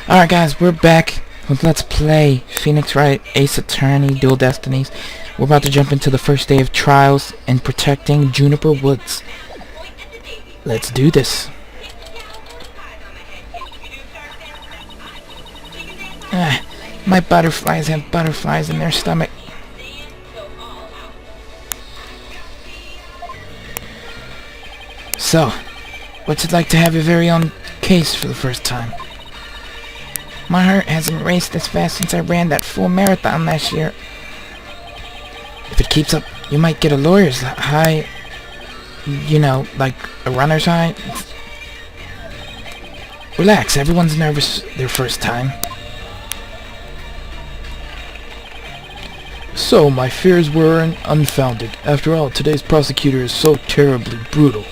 Alright guys, we're back with Let's Play Phoenix Wright Ace Attorney Dual Destinies. We're about to jump into the first day of trials in protecting Juniper Woods. Let's do this. My butterflies have butterflies in their stomach. So, what's it like to have your very own case for the first time? My heart hasn't raced as fast since I ran that full marathon last year. If it keeps up, you might get a lawyer's high. You know, like a runner's high. Relax, everyone's nervous their first time. So, my fears were unfounded. After all, today's prosecutor is so terribly brutal,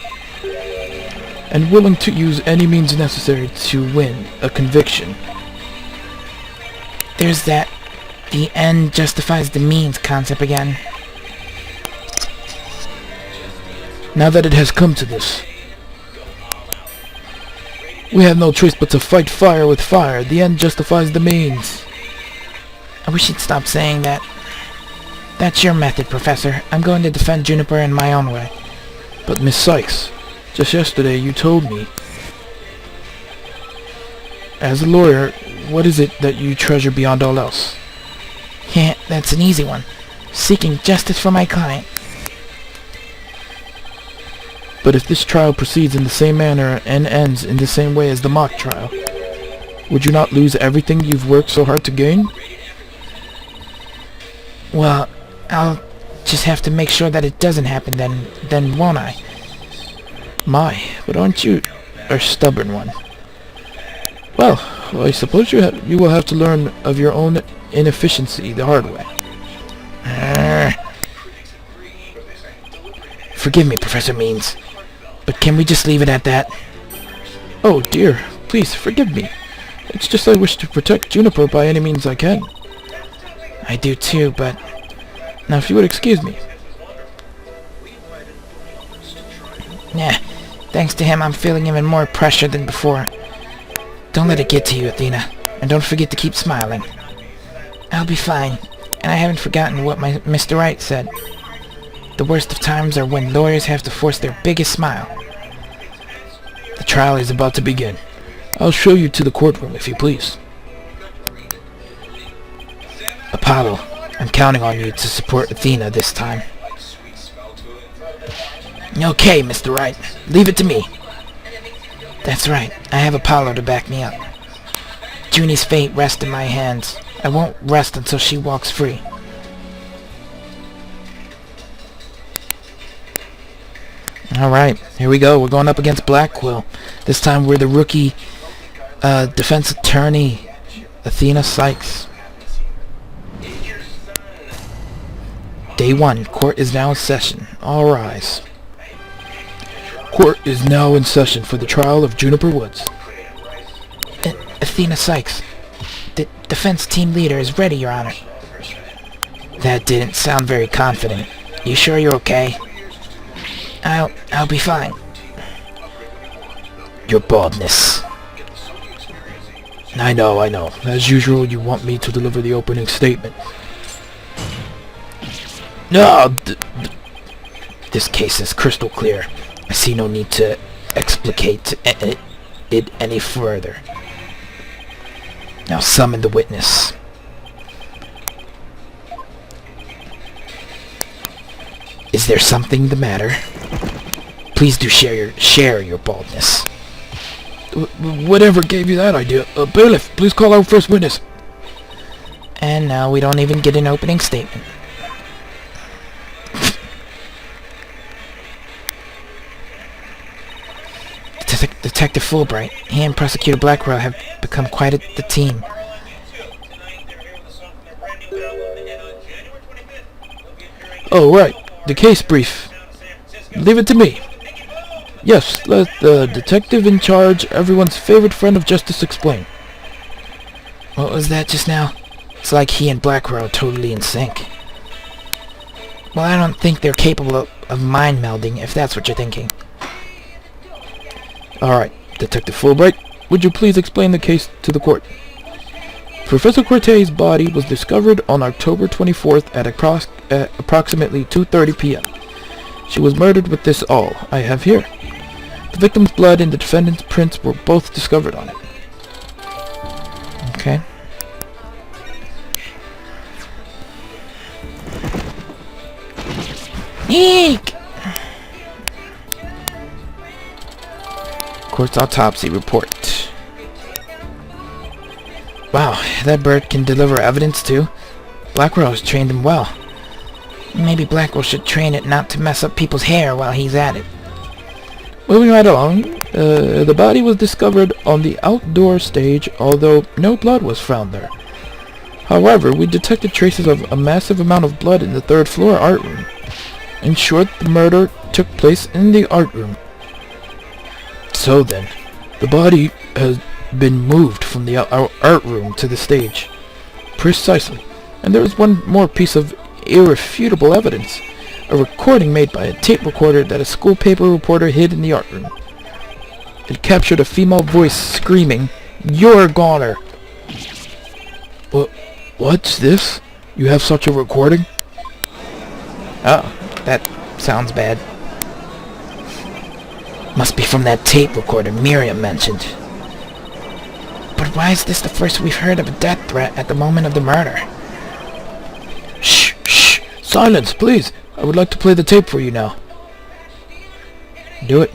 and willing to use any means necessary to win a conviction. There's that the end justifies the means concept again. Now that it has come to this, we have no choice but to fight fire with fire. The end justifies the means. I wish you'd stop saying that. That's your method, Professor. I'm going to defend Juniper in my own way. But Miss Sykes, just yesterday you told me, as a lawyer, what is it that you treasure beyond all else? Yeah, that's an easy one. Seeking justice for my client. But if this trial proceeds in the same manner and ends in the same way as the mock trial, would you not lose everything you've worked so hard to gain? Well, I'll just have to make sure that it doesn't happen then won't I? My, but aren't you a stubborn one? Well, I suppose you will have to learn of your own inefficiency the hard way. Forgive me, Professor Means, but can we just leave it at that? Oh dear, please forgive me. It's just I wish to protect Juniper by any means I can. I do too, but... Now if you would excuse me. Yeah, thanks to him I'm feeling even more pressure than before. Don't let it get to you, Athena, and don't forget to keep smiling. I'll be fine, and I haven't forgotten what my Mr. Wright said. The worst of times are when lawyers have to force their biggest smile. The trial is about to begin. I'll show you to the courtroom, if you please. Apollo, I'm counting on you to support Athena this time. Okay, Mr. Wright, leave it to me. That's right, I have Apollo to back me up. Junie's fate rests in my hands. I won't rest until she walks free. Alright, here we go. We're going up against Blackquill. This time we're the rookie defense attorney, Athena Sykes. Day 1. Court is now in session. All rise. Court is now in session for the trial of Juniper Woods. Athena Sykes, the defense team leader is ready, Your Honor. That didn't sound very confident. You sure you're okay? I'll be fine. Your baldness. I know. As usual, you want me to deliver the opening statement. No! This case is crystal clear. I see no need to explicate it any further. Now summon the witness. Is there something the matter? Please do share your baldness. Whatever gave you that idea? Bailiff, please call our first witness. And now we don't even get an opening statement. Detective Fulbright, he and Prosecutor Blackwell have become quite the team. Oh, right. The case brief. Leave it to me. Yes, let the detective in charge, everyone's favorite friend of justice, explain. What was that just now? It's like he and Blackwell are totally in sync. Well, I don't think they're capable of mind melding, if that's what you're thinking. Alright, Detective Fulbright, would you please explain the case to the court? Professor Cortez's body was discovered on October 24th at approximately 2:30 p.m. She was murdered with this all I have here. The victim's blood and the defendant's prints were both discovered on it. Okay. Eek! Court's autopsy report. Wow, that bird can deliver evidence too. Blackwell has trained him well. Maybe Blackwell should train it not to mess up people's hair while he's at it. Moving right along, the body was discovered on the outdoor stage, although no blood was found there. However, we detected traces of a massive amount of blood in the third floor art room. In short, the murder took place in the art room. So then, the body has been moved from the art room to the stage. Precisely. And there is one more piece of irrefutable evidence. A recording made by a tape recorder that a school paper reporter hid in the art room. It captured a female voice screaming, "You're a goner!" What's this? You have such a recording? Oh, that sounds bad. Must be from that tape recorder Miriam mentioned. But why is this the first we've heard of a death threat at the moment of the murder? Shh, shh! Silence, please! I would like to play the tape for you now. Do it.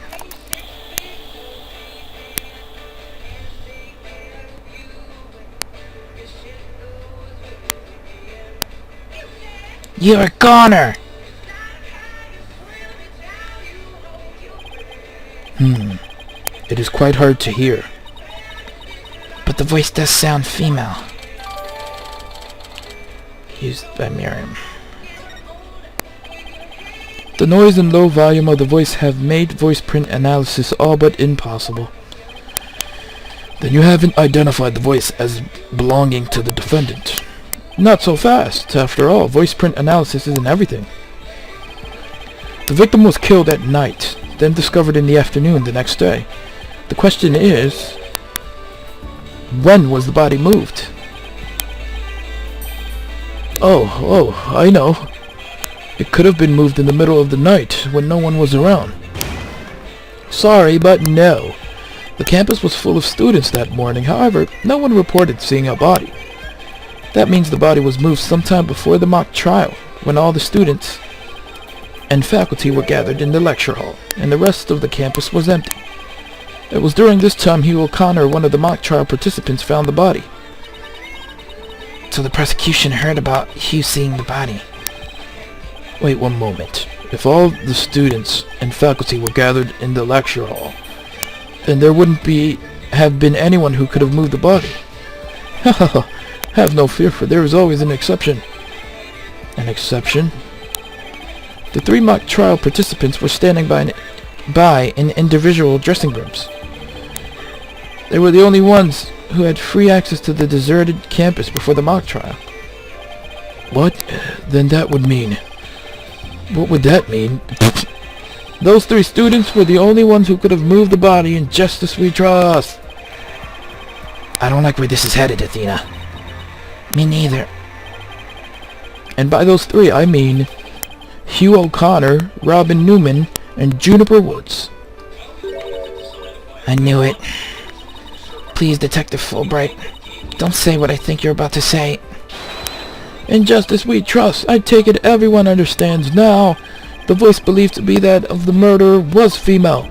You're a goner! It is quite hard to hear. But the voice does sound female. Used by Miriam. The noise and low volume of the voice have made voice print analysis all but impossible. Then you haven't identified the voice as belonging to the defendant. Not so fast. After all, voice print analysis isn't everything. The victim was killed at night, then discovered in the afternoon the next day. The question is, when was the body moved? Oh, I know. It could have been moved in the middle of the night when no one was around. Sorry, but no. The campus was full of students that morning. However, no one reported seeing a body. That means the body was moved sometime before the mock trial, when all the students and faculty were gathered in the lecture hall, and the rest of the campus was empty. It was during this time Hugh O'Connor, one of the mock trial participants, found the body. So the prosecution heard about Hugh seeing the body. Wait one moment. If all the students and faculty were gathered in the lecture hall, then there wouldn't have been anyone who could have moved the body. Have no fear, for there is always an exception. An exception? The 3 mock trial participants were standing by in individual dressing rooms. They were the only ones who had free access to the deserted campus before the mock trial. What? Then that would mean... What would that mean? Those 3 students were the only ones who could have moved the body, in justice we trust. I don't like where this is headed, Athena. Me neither. And by those 3, I mean Hugh O'Connor, Robin Newman, and Juniper Woods. I knew it. Please, Detective Fulbright, don't say what I think you're about to say. In justice we trust. I take it everyone understands now. The voice believed to be that of the murderer was female.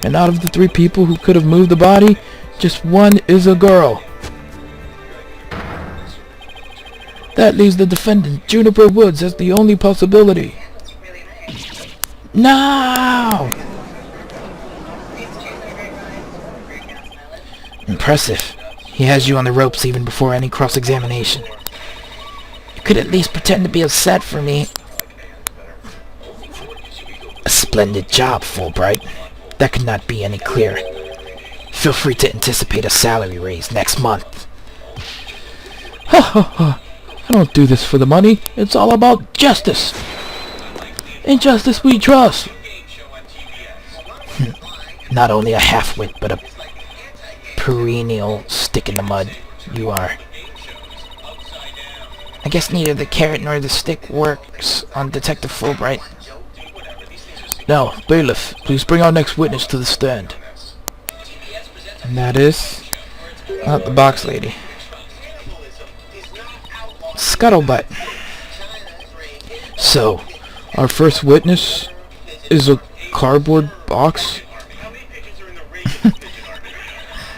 And out of the 3 people who could have moved the body, just one is a girl. That leaves the defendant, Juniper Woods, as the only possibility. No! Impressive. He has you on the ropes even before any cross-examination. You could at least pretend to be upset for me. A splendid job, Fulbright. That could not be any clearer. Feel free to anticipate a salary raise next month. Ha ha ha. I don't do this for the money. It's all about justice. In justice we trust. Not only a half-wit, but a perennial stick in the mud you are. I guess neither the carrot nor the stick works on Detective Fulbright. Now, bailiff, please bring our next witness to the stand. And that is... not the box lady. Scuttlebutt. So, our first witness is a cardboard box?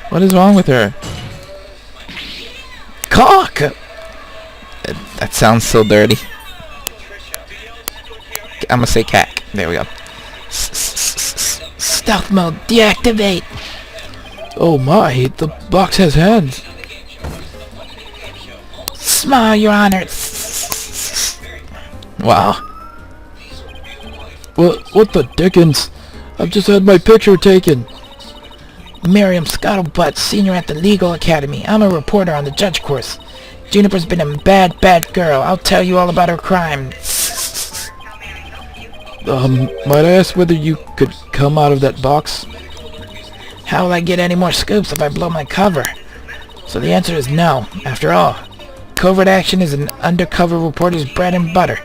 What is wrong with her? Cock! That sounds so dirty. I'm gonna say cack. There we go. Stealth mode, deactivate! Oh my, the box has hands. Smile, Your Honor. Wow. What the dickens? I've just had my picture taken. Miriam Scuttlebutt, senior at the Legal Academy. I'm a reporter on the judge course. Juniper's been a bad girl. I'll tell you all about her crime. Might I ask whether you could come out of that box? How will I get any more scoops if I blow my cover? So the answer is no. After all, covert action is an undercover reporter's bread and butter.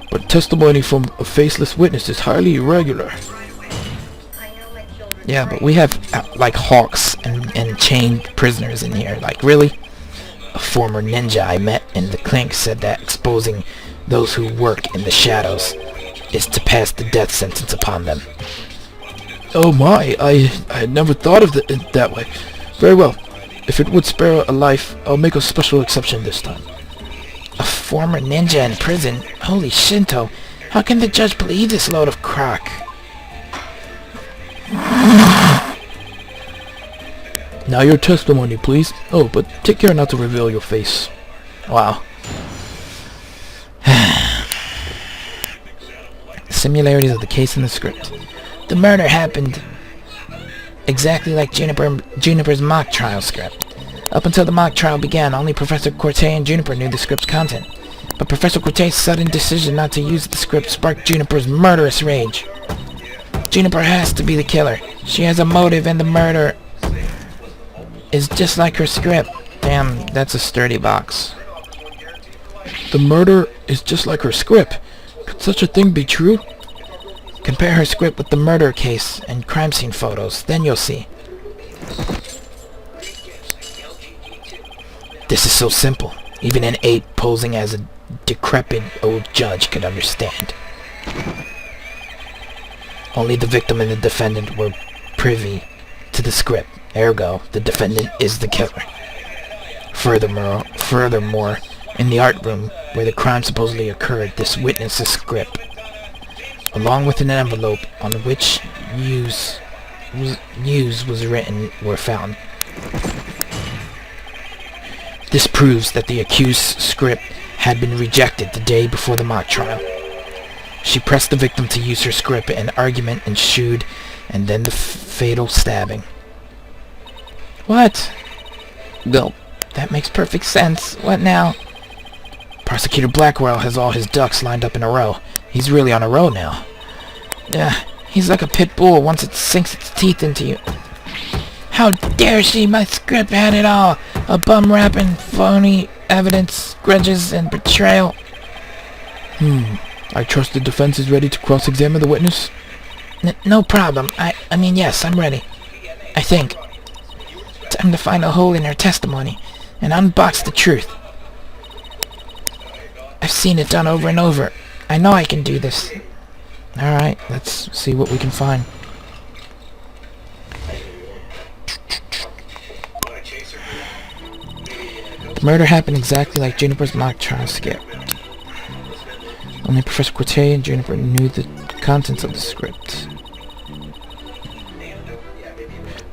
But testimony from a faceless witness is highly irregular. Yeah, but we have, like, hawks and chained prisoners in here. Like, really? A former ninja I met in the clink said that exposing those who work in the shadows is to pass the death sentence upon them. Oh my, I had never thought of it that way. Very well. If it would spare a life, I'll make a special exception this time. A former ninja in prison? Holy Shinto. How can the judge believe this load of crock? Now your testimony, please. Oh, but take care not to reveal your face. Wow. Similarities of the case and the script. The murder happened exactly like Juniper's mock trial script. Up until the mock trial began, only Professor Corte and Juniper knew the script's content. But Professor Corte's sudden decision not to use the script sparked Juniper's murderous rage. Juniper has to be the killer. She has a motive, and the murder is just like her script. Damn, that's a sturdy box. The murder is just like her script. Could such a thing be true? Compare her script with the murder case and crime scene photos, then you'll see. This is so simple. Even an ape posing as a decrepit old judge could understand. Only the victim and the defendant were privy to the script. Ergo, the defendant is the killer. Furthermore, in the art room where the crime supposedly occurred, this witness's script, along with an envelope on which use was written, were found. This proves that the accused's script had been rejected the day before the mock trial. She pressed the victim to use her script, and argument ensued, and then the fatal stabbing. What? Well, that makes perfect sense. What now? Prosecutor Blackwell has all his ducks lined up in a row. He's really on a roll now. Yeah, he's like a pit bull once it sinks its teeth into you. How dare she? My script had it all. A bum rap and phony evidence, grudges, and betrayal. I trust the defense is ready to cross-examine the witness? No problem. I mean, yes, I'm ready. I think. Time to find a hole in her testimony and unbox the truth. I've seen it done over and over. I know I can do this. Alright, let's see what we can find. The murder happened exactly like Juniper's mock trial script. Only Professor Corte and Juniper knew the contents of the script.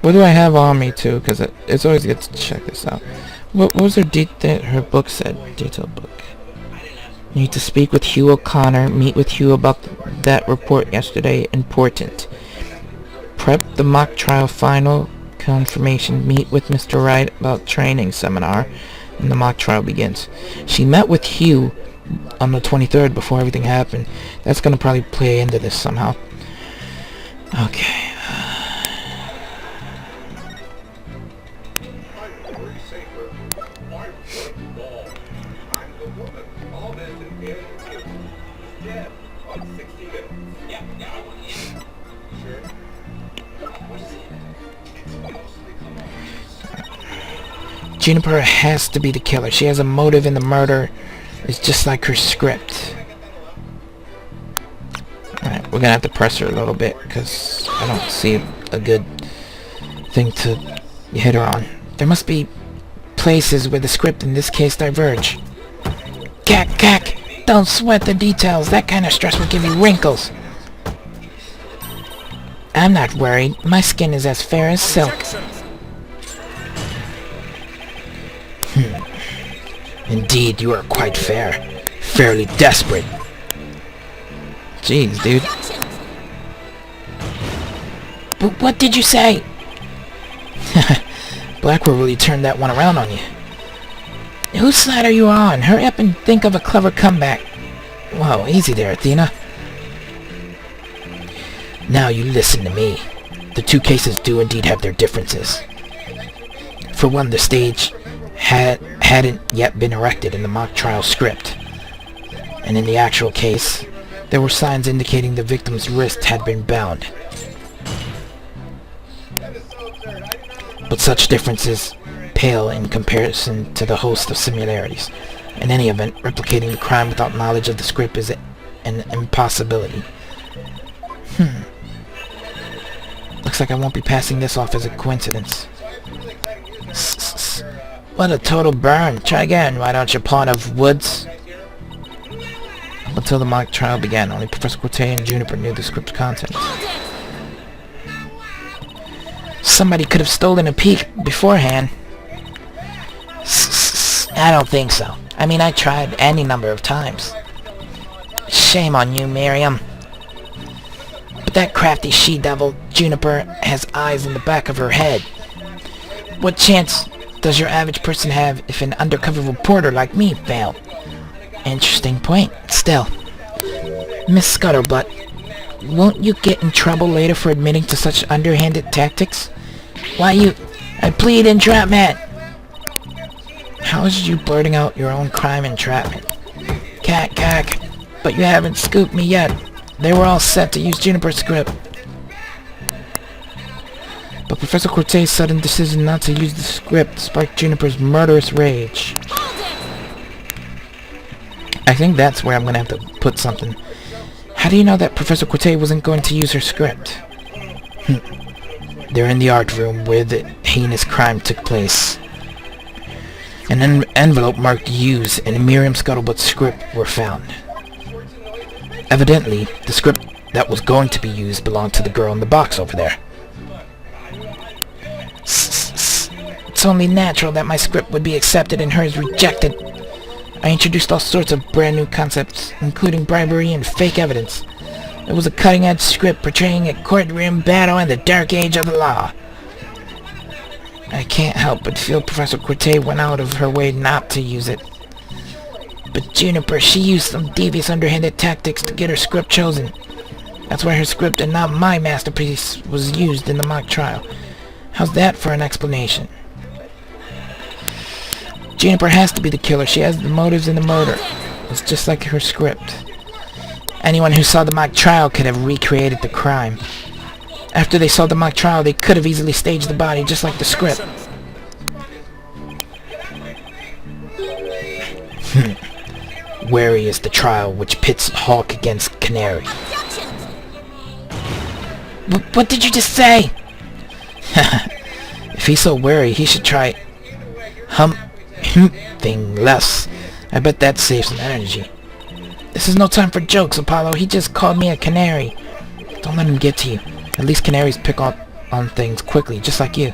What do I have on me too? Because it's always good to check this out. What was her book said? Detailed book. Need to speak with Hugh O'Connor. Meet with Hugh about that report yesterday. Important. Prep the mock trial final confirmation. Meet with Mr. Wright about training seminar. And the mock trial begins. She met with Hugh on the 23rd before everything happened. That's going to probably play into this somehow. Okay. Juniper has to be the killer. She has a motive in the murder. It's just like her script. Alright, we're gonna have to press her a little bit because I don't see a good thing to hit her on. There must be places where the script in this case diverge. Cack! Don't sweat the details. That kind of stress will give you wrinkles. I'm not worried. My skin is as fair as silk. Indeed, you are quite fair. Fairly desperate. Jeez, dude. But what did you say? Blackwell really turned that one around on you. Whose side are you on? Hurry up and think of a clever comeback. Whoa, easy there, Athena. Now you listen to me. The two cases do indeed have their differences. For one, the stage hadn't yet been erected in the mock trial script. And in the actual case, there were signs indicating the victim's wrist had been bound. But such differences pale in comparison to the host of similarities. In any event, replicating the crime without knowledge of the script is an impossibility. Looks like I won't be passing this off as a coincidence. What a total burn. Try again, why don't you, pawn of woods? Up until the mock trial began, only Professor Corte and Juniper knew the script's contents. Somebody could have stolen a peek beforehand. I don't think so. I mean, I tried any number of times. Shame on you, Miriam. But that crafty she-devil, Juniper, has eyes in the back of her head. What chance does your average person have if an undercover reporter like me failed? Interesting point. Still, Miss Scuttlebutt, won't you get in trouble later for admitting to such underhanded tactics? Why I plead entrapment! How is you blurting out your own crime entrapment? Cack, but you haven't scooped me yet. They were all set to use Juniper's script. But Professor Corte's sudden decision not to use the script sparked Juniper's murderous rage. I think that's where I'm gonna have to put something. How do you know that Professor Corte wasn't going to use her script? They're in the art room where the heinous crime took place. An envelope marked Use and Miriam Scuttlebutt's script were found. Evidently, the script that was going to be used belonged to the girl in the box over there. It's only natural that my script would be accepted and hers rejected. I introduced all sorts of brand new concepts, including bribery and fake evidence. It was a cutting-edge script portraying a courtroom battle in the dark age of the law. I can't help but feel Professor Corte went out of her way not to use it. But Juniper, she used some devious underhanded tactics to get her script chosen. That's why her script and not my masterpiece was used in the mock trial. How's that for an explanation? Juniper has to be the killer. She has the motives in the murder. It's just like her script. Anyone who saw the mock trial could have recreated the crime. After they saw the mock trial, they could have easily staged the body just like the script. Wary is the trial which pits Hawk against Canary. What did you just say? If he's so wary, he should try thing less. I bet that saves some energy. This is no time for jokes, Apollo. He just called me a canary. Don't let him get to you. At least canaries pick up on things quickly, just like you.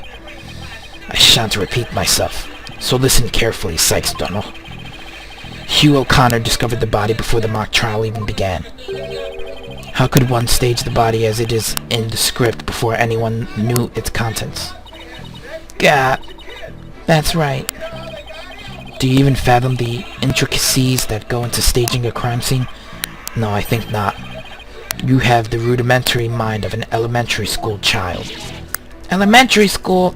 I shan't repeat myself, so listen carefully, Sykes Dunno. Hugh O'Connor discovered the body before the mock trial even began. How could one stage the body as it is in the script before anyone knew its contents? Gah, that's right. Do you even fathom the intricacies that go into staging a crime scene? No, I think not. You have the rudimentary mind of an elementary school child. Elementary school?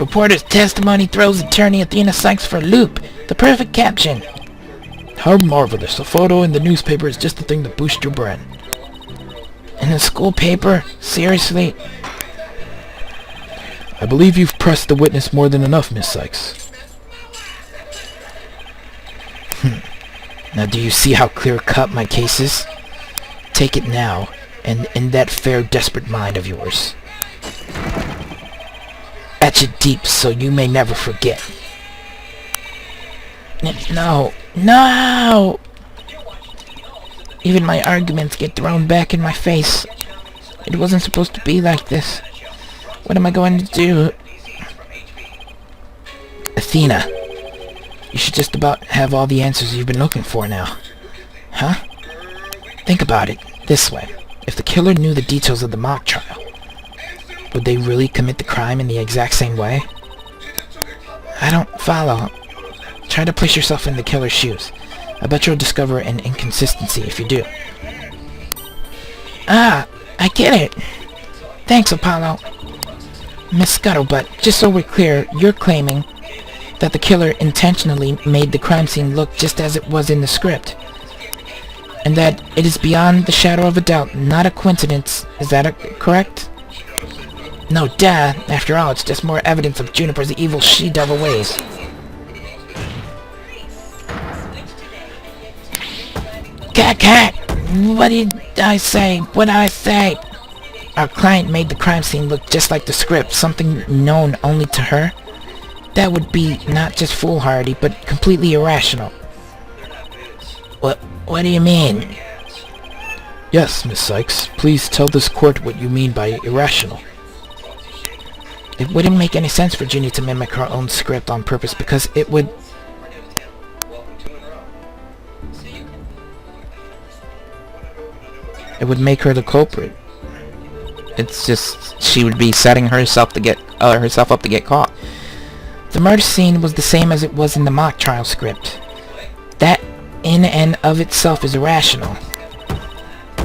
Reporter's testimony throws attorney Athena Sykes for a loop. The perfect caption. How marvelous. A photo in the newspaper is just the thing to boost your brain. In the school paper? Seriously? I believe you've pressed the witness more than enough, Miss Sykes. Now do you see how clear-cut my case is? Take it now, and in that fair, desperate mind of yours. Etch it deep so you may never forget. No! No! Even my arguments get thrown back in my face. It wasn't supposed to be like this. What am I going to do? Athena, you should just about have all the answers you've been looking for now. Huh? Think about it this way. If the killer knew the details of the mock trial, would they really commit the crime in the exact same way? I don't follow. Try to place yourself in the killer's shoes. I bet you'll discover an inconsistency if you do. Ah, I get it. Thanks, Apollo. Miss Scuttlebutt, just so we're clear, you're claiming that the killer intentionally made the crime scene look just as it was in the script. And that it is beyond the shadow of a doubt, not a coincidence. Is that correct? No, duh. After all, it's just more evidence of Juniper's evil she-devil ways. Cat! What did I say? What did I say? Our client made the crime scene look just like the script, something known only to her. That would be not just foolhardy, but completely irrational. What do you mean? Yes, Miss Sykes. Please tell this court what you mean by irrational. It wouldn't make any sense for Ginny to mimic her own script on purpose because it would... It would make her the culprit. It's just... she would be setting herself to get herself up to get caught. The murder scene was the same as it was in the mock trial script. That in and of itself is irrational.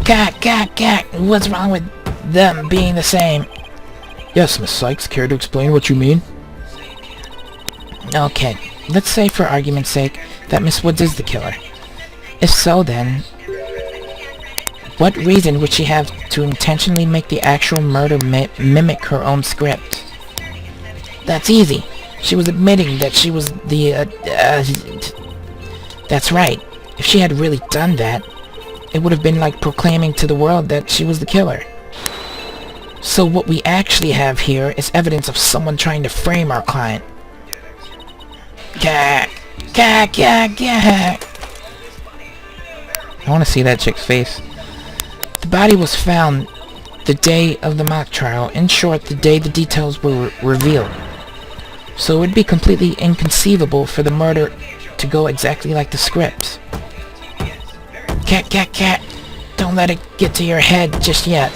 Cat! What's wrong with them being the same? Yes, Miss Sykes. Care to explain what you mean? Okay, let's say for argument's sake that Miss Woods is the killer. If so, then... what reason would she have to intentionally make the actual murder mimic her own script? That's easy. She was admitting that she was the, That's right. If she had really done that, it would have been like proclaiming to the world that she was the killer. So what we actually have here is evidence of someone trying to frame our client. Gag! I want to see that chick's face. The body was found the day of the mock trial. In short, the day the details were revealed. So it would be completely inconceivable for the murder to go exactly like the script. Cat! Don't let it get to your head just yet.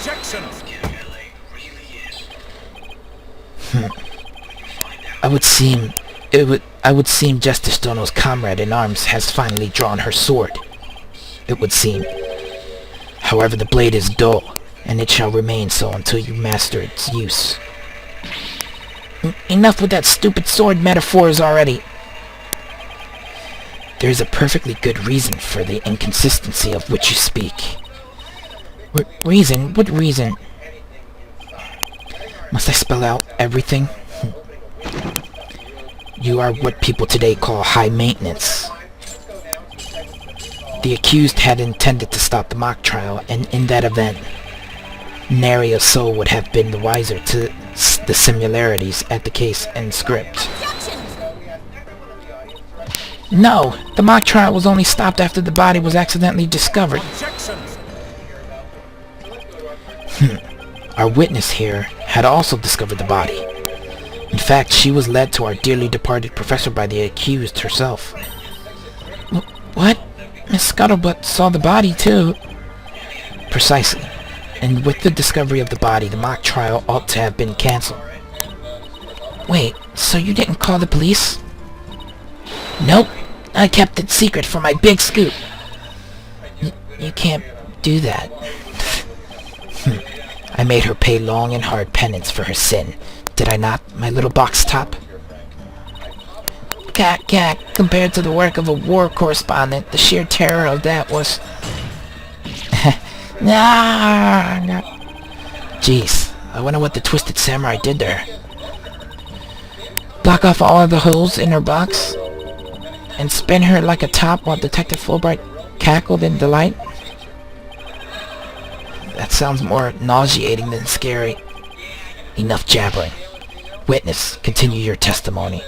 I would seem Justice Dono's comrade in arms has finally drawn her sword. It would seem. However, the blade is dull, and it shall remain so until you master its use. Enough with that stupid sword metaphors already. There is a perfectly good reason for the inconsistency of which you speak. Reason? What reason? Must I spell out everything? You are what people today call high maintenance. The accused had intended to stop the mock trial, and in that event, nary a soul would have been the wiser to the similarities at the case and script. No! The mock trial was only stopped after the body was accidentally discovered. Our witness here had also discovered the body. In fact, she was led to our dearly departed professor by the accused herself. What? Miss Scuttlebutt saw the body too. Precisely. And with the discovery of the body, the mock trial ought to have been cancelled. Wait, so you didn't call the police? Nope. I kept it secret for my big scoop. You can't do that. I made her pay long and hard penance for her sin. Did I not, my little box top? Cat, compared to the work of a war correspondent, the sheer terror of that was... Nah. Jeez, I wonder what the Twisted Samurai did there. Block off all of the holes in her box and spin her like a top while Detective Fulbright cackled in delight? That sounds more nauseating than scary. Enough jabbering. Witness, continue your testimony.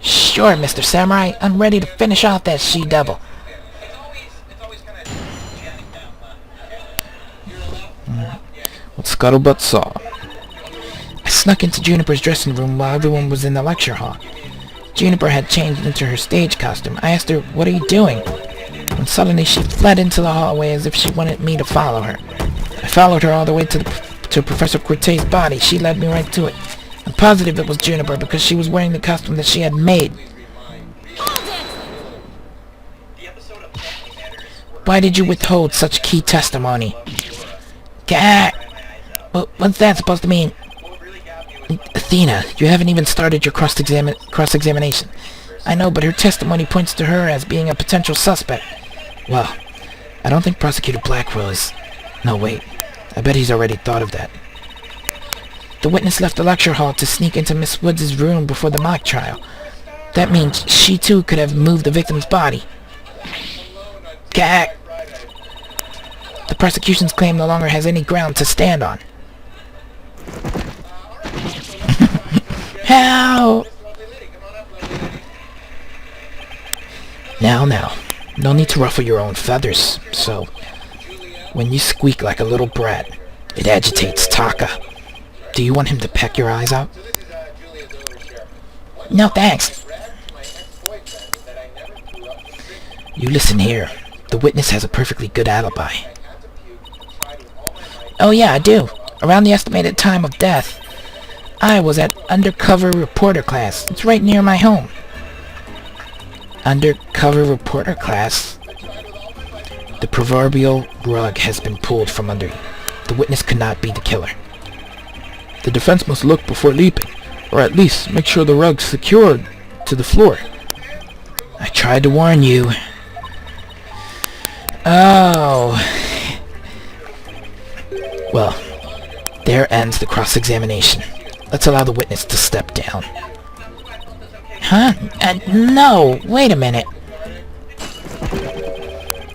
Sure, Mr. Samurai. I'm ready to finish off that she-devil. What Scuttlebutt saw. I snuck into Juniper's dressing room while everyone was in the lecture hall. Juniper had changed into her stage costume. I asked her, "What are you doing?" And suddenly she fled into the hallway as if she wanted me to follow her. I followed her all the way to Professor Cortez's body. She led me right to it. I'm positive it was Juniper because she was wearing the costume that she had made. Why did you withhold such key testimony? Cat! What's that supposed to mean? Athena, you haven't even started your cross-examination. I know, but her testimony points to her as being a potential suspect. Well, I don't think Prosecutor Blackwell is... No, wait. I bet he's already thought of that. The witness left the lecture hall to sneak into Miss Woods' room before the mock trial. That means she too could have moved the victim's body. Gag! The prosecution's claim no longer has any ground to stand on. How? Now. No need to ruffle your own feathers, so... When you squeak like a little brat, it agitates Taka. Do you want him to peck your eyes out? No, thanks. You listen here. The witness has a perfectly good alibi. Oh yeah, I do. Around the estimated time of death, I was at undercover reporter class. It's right near my home. Undercover reporter class? The proverbial rug has been pulled from under you. The witness could not be the killer. The defense must look before leaping, or at least make sure the rug's secured to the floor. I tried to warn you. Oh. Well, there ends the cross-examination. Let's allow the witness to step down. Huh? No, wait a minute.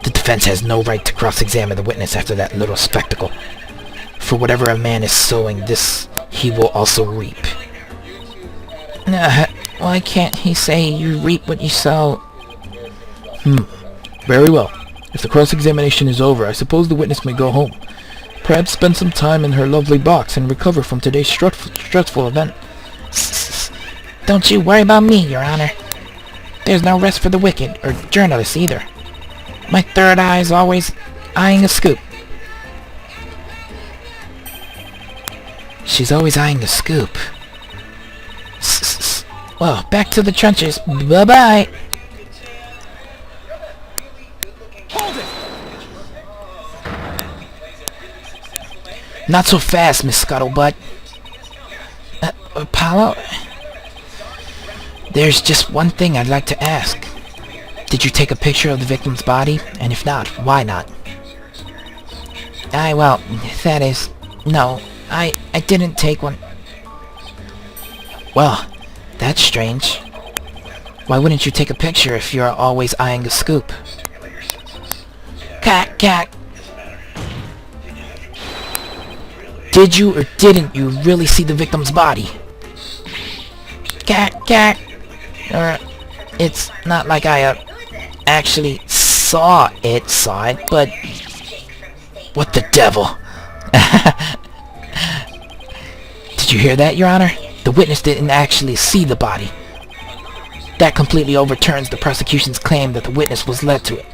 The defense has no right to cross-examine the witness after that little spectacle. For whatever a man is sowing, this he will also reap. Why can't he say you reap what you sow? Very well. If the cross-examination is over, I suppose the witness may go home. Perhaps spend some time in her lovely box and recover from today's stressful event. Don't you worry about me, Your Honor. There's no rest for the wicked, or journalists either. My third eye is always eyeing a scoop. She's always eyeing the scoop. Well, back to the trenches. Bye-bye. Not so fast, Miss Scuttlebutt. Apollo? There's just one thing I'd like to ask. Did you take a picture of the victim's body? And if not, why not? Well, that is... No, I didn't take one. Well, that's strange. Why wouldn't you take a picture if you're always eyeing the scoop? Cat. Did you or didn't you really see the victim's body? Cat. It's not like I actually saw it, but... What the devil? Did you hear that, Your Honor? The witness didn't actually see the body. That completely overturns the prosecution's claim that the witness was led to it.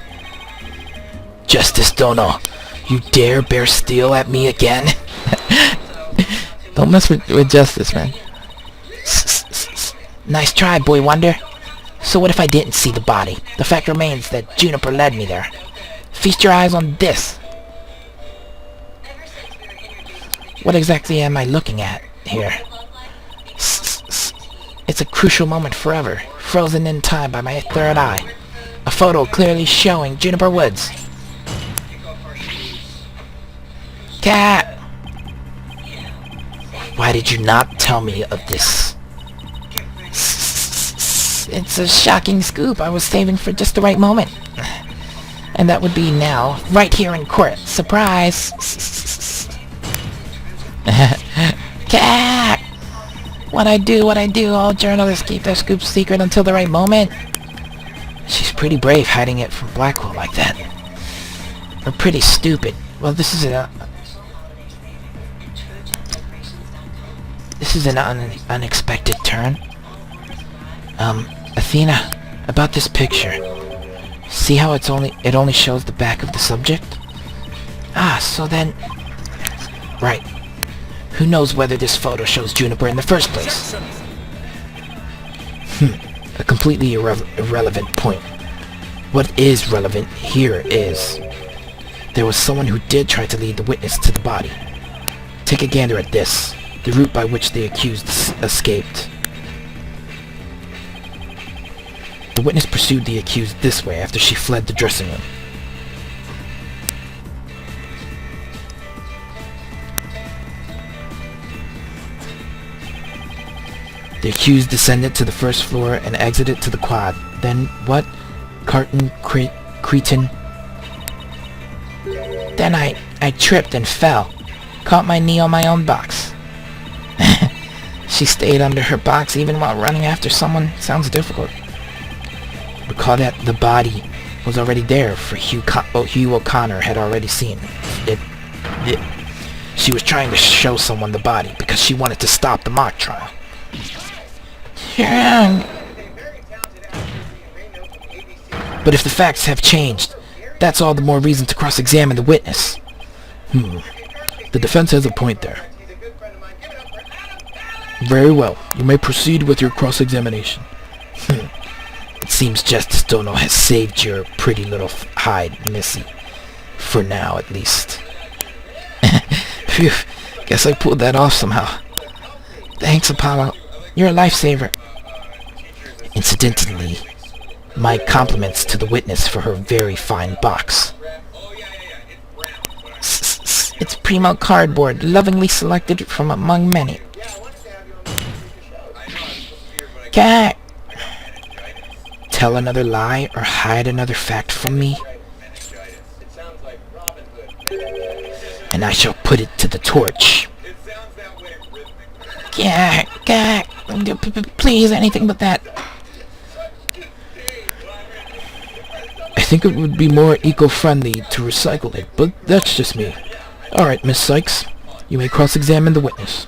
Justice Dono, you dare bear steel at me again? Don't mess with justice, man. Nice try, Boy Wonder. So what if I didn't see the body? The fact remains that Juniper led me there. Feast your eyes on this. What exactly am I looking at here? It's a crucial moment forever, frozen in time by my third eye. A photo clearly showing Juniper Woods. Cat! Why did you not tell me of this? It's a shocking scoop I was saving for just the right moment. And that would be now, right here in court. Surprise! Cat! What I do, all journalists keep their scoops secret until the right moment. She's pretty brave hiding it from Blackwell like that. Or pretty stupid. Well, this is an unexpected turn. Athena, about this picture. See how it only shows the back of the subject? Ah, so then... Right. Who knows whether this photo shows Juniper in the first place? A completely irrelevant point. What is relevant here is... There was someone who did try to lead the witness to the body. Take a gander at this. The route by which the accused escaped. The witness pursued the accused this way after she fled the dressing room. The accused descended to the first floor and exited to the quad. Then what? Cretin. Then I tripped and fell. Caught my knee on my own box. She stayed under her box even while running after someone. Sounds difficult. Recall that the body was already there for Hugh O'Connor had already seen it. She was trying to show someone the body because she wanted to stop the mock trial. But if the facts have changed, that's all the more reason to cross-examine the witness. The defense has a point there. Very well. You may proceed with your cross-examination. It seems Justice Dono has saved your pretty little hide, Missy. For now, at least. Phew. Guess I pulled that off somehow. Thanks, Apollo. You're a lifesaver. Incidentally, my compliments to the witness for her very fine box. It's primo cardboard, lovingly selected from among many. Cat! Tell another lie or hide another fact from me, and I shall put it to the torch. Cat! Please, anything but that. I think it would be more eco-friendly to recycle it, but that's just me. Alright, Miss Sykes, you may cross-examine the witness.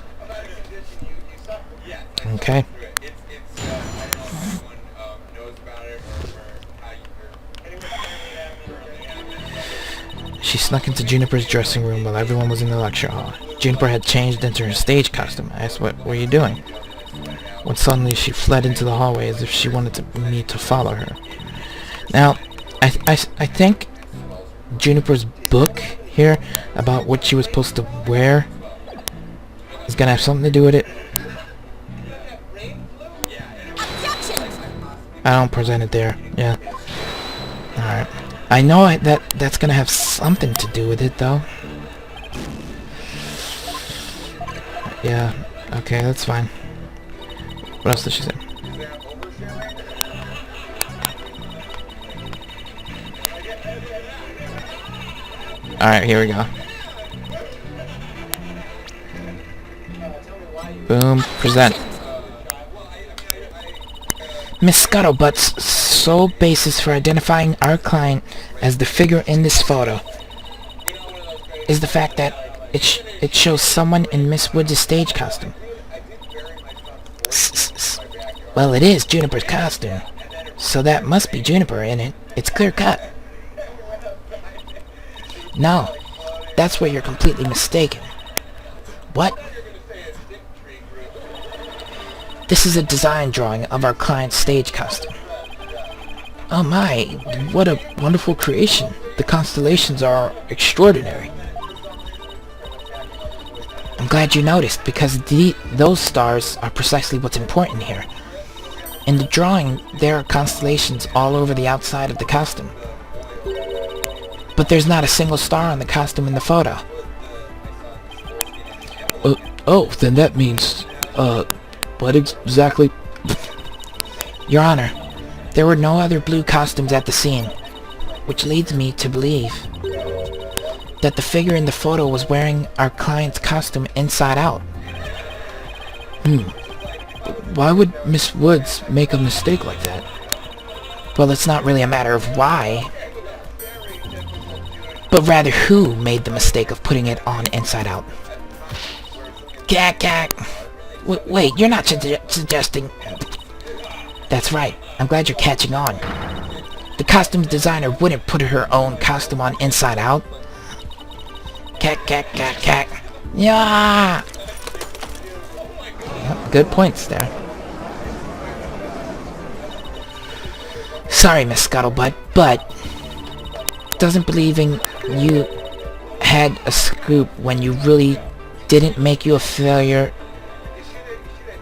Okay. She snuck into Juniper's dressing room while everyone was in the lecture hall. Juniper had changed into her stage costume. I asked, what were you doing? When suddenly she fled into the hallway as if she wanted me to follow her. Now, I think Juniper's book here about what she was supposed to wear is gonna have something to do with it. I don't present it there. Yeah. Alright. I know that's gonna have something to do with it, though. Yeah. Okay, that's fine. What else did she say? Alright, here we go. Boom. Present. Miss Scuttlebutt's sole basis for identifying our client as the figure in this photo is the fact that it shows someone in Miss Woods' stage costume. Well, it is Juniper's costume, so that must be Juniper in it. It's clear cut. No, that's where you're completely mistaken. What? This is a design drawing of our client's stage costume. Oh my, what a wonderful creation. The constellations are extraordinary. I'm glad you noticed, because those stars are precisely what's important here. In the drawing, there are constellations all over the outside of the costume. But there's not a single star on the costume in the photo. Oh, then that means, what exactly? Your Honor, there were no other blue costumes at the scene, which leads me to believe that the figure in the photo was wearing our client's costume inside out. Why would Miss Woods make a mistake like that? Well, it's not really a matter of why, but rather who made the mistake of putting it on inside out. Gak. Wait, you're not suggesting... That's right. I'm glad you're catching on. The costume designer wouldn't put her own costume on inside out. Kak. Yeah! Yep, good points there. Sorry, Miss Scuttlebutt, but doesn't believing you had a scoop when you really didn't make you a failure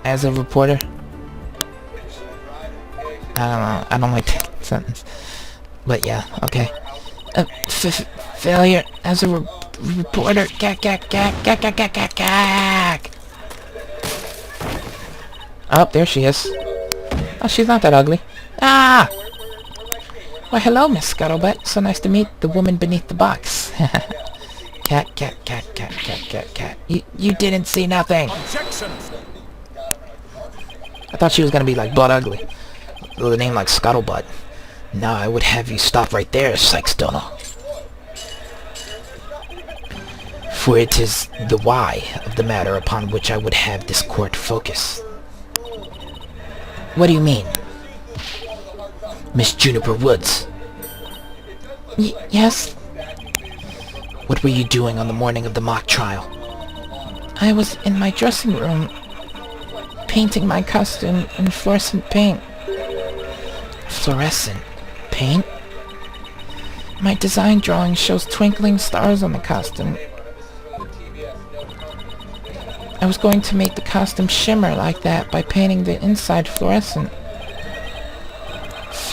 as a reporter? I don't know. I don't like that sentence. But yeah, okay. Failure as a reporter. Gak. Oh, there she is. Oh, she's not that ugly. Ah! Why, hello, Miss Scuttlebutt. So nice to meet the woman beneath the box. Cat. You didn't see nothing. Objection. I thought she was gonna be like butt ugly, with a name like Scuttlebutt. Now I would have you stop right there, Sykes-Donner. For it is the why of the matter upon which I would have this court focus. What do you mean? Miss Juniper Woods. Yes? What were you doing on the morning of the mock trial? I was in my dressing room, painting my costume in fluorescent paint. Fluorescent paint? My design drawing shows twinkling stars on the costume. I was going to make the costume shimmer like that by painting the inside fluorescent.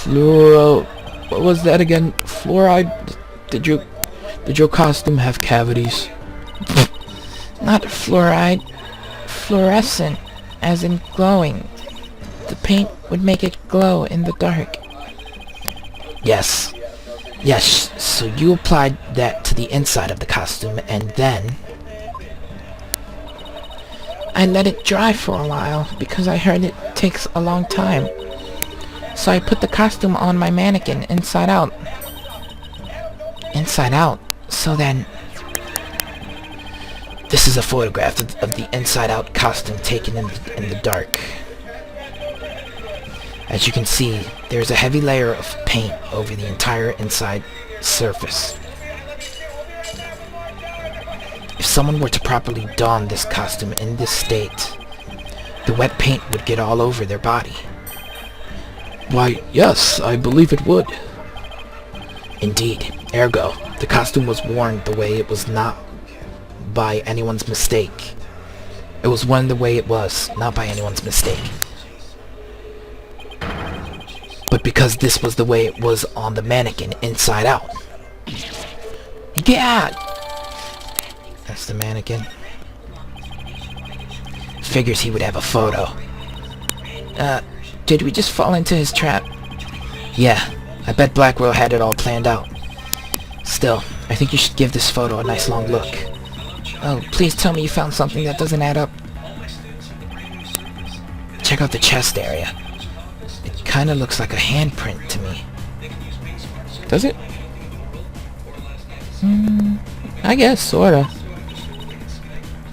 What was that again? Fluoride? Did your costume have cavities? Not fluoride. Fluorescent, as in glowing. The paint would make it glow in the dark. Yes, so you applied that to the inside of the costume, and then... I let it dry for a while, because I heard it takes a long time. So I put the costume on my mannequin inside out. Inside out? So then... This is a photograph of the inside-out costume taken in the dark. As you can see, there's a heavy layer of paint over the entire inside surface. If someone were to properly don this costume in this state, the wet paint would get all over their body. Why, yes, I believe it would. Indeed. Ergo, the costume was worn the way it was, not by anyone's mistake. It was worn the way it was, not by anyone's mistake. But because this was the way it was on the mannequin inside out. Yeah! That's the mannequin. Figures he would have a photo. Did we just fall into his trap? Yeah, I bet Blackwell had it all planned out. Still, I think you should give this photo a nice long look. Oh, please tell me you found something that doesn't add up. Check out the chest area. It kinda looks like a handprint to me. Does it? I guess, sorta.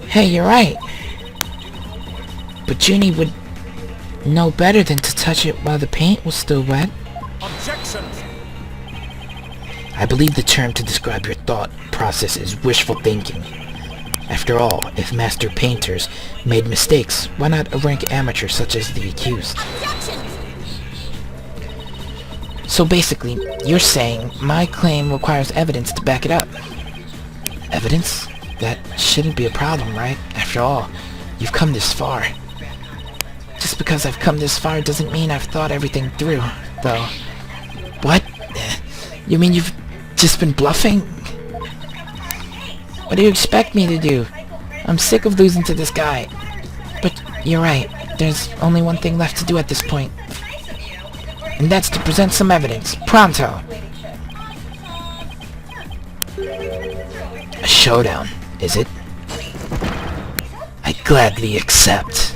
Hey, you're right. But Junie would know better than to touch it while the paint was still wet. Objection. I believe the term to describe your thought process is wishful thinking. After all, if master painters made mistakes, why not a rank amateur such as the accused? So basically, you're saying my claim requires evidence to back it up. Evidence? That shouldn't be a problem, right? After all, you've come this far. Just because I've come this far doesn't mean I've thought everything through, though. What? You mean you've just been bluffing? What do you expect me to do? I'm sick of losing to this guy. But you're right. There's only one thing left to do at this point. And that's to present some evidence. Pronto! A showdown, is it? I gladly accept.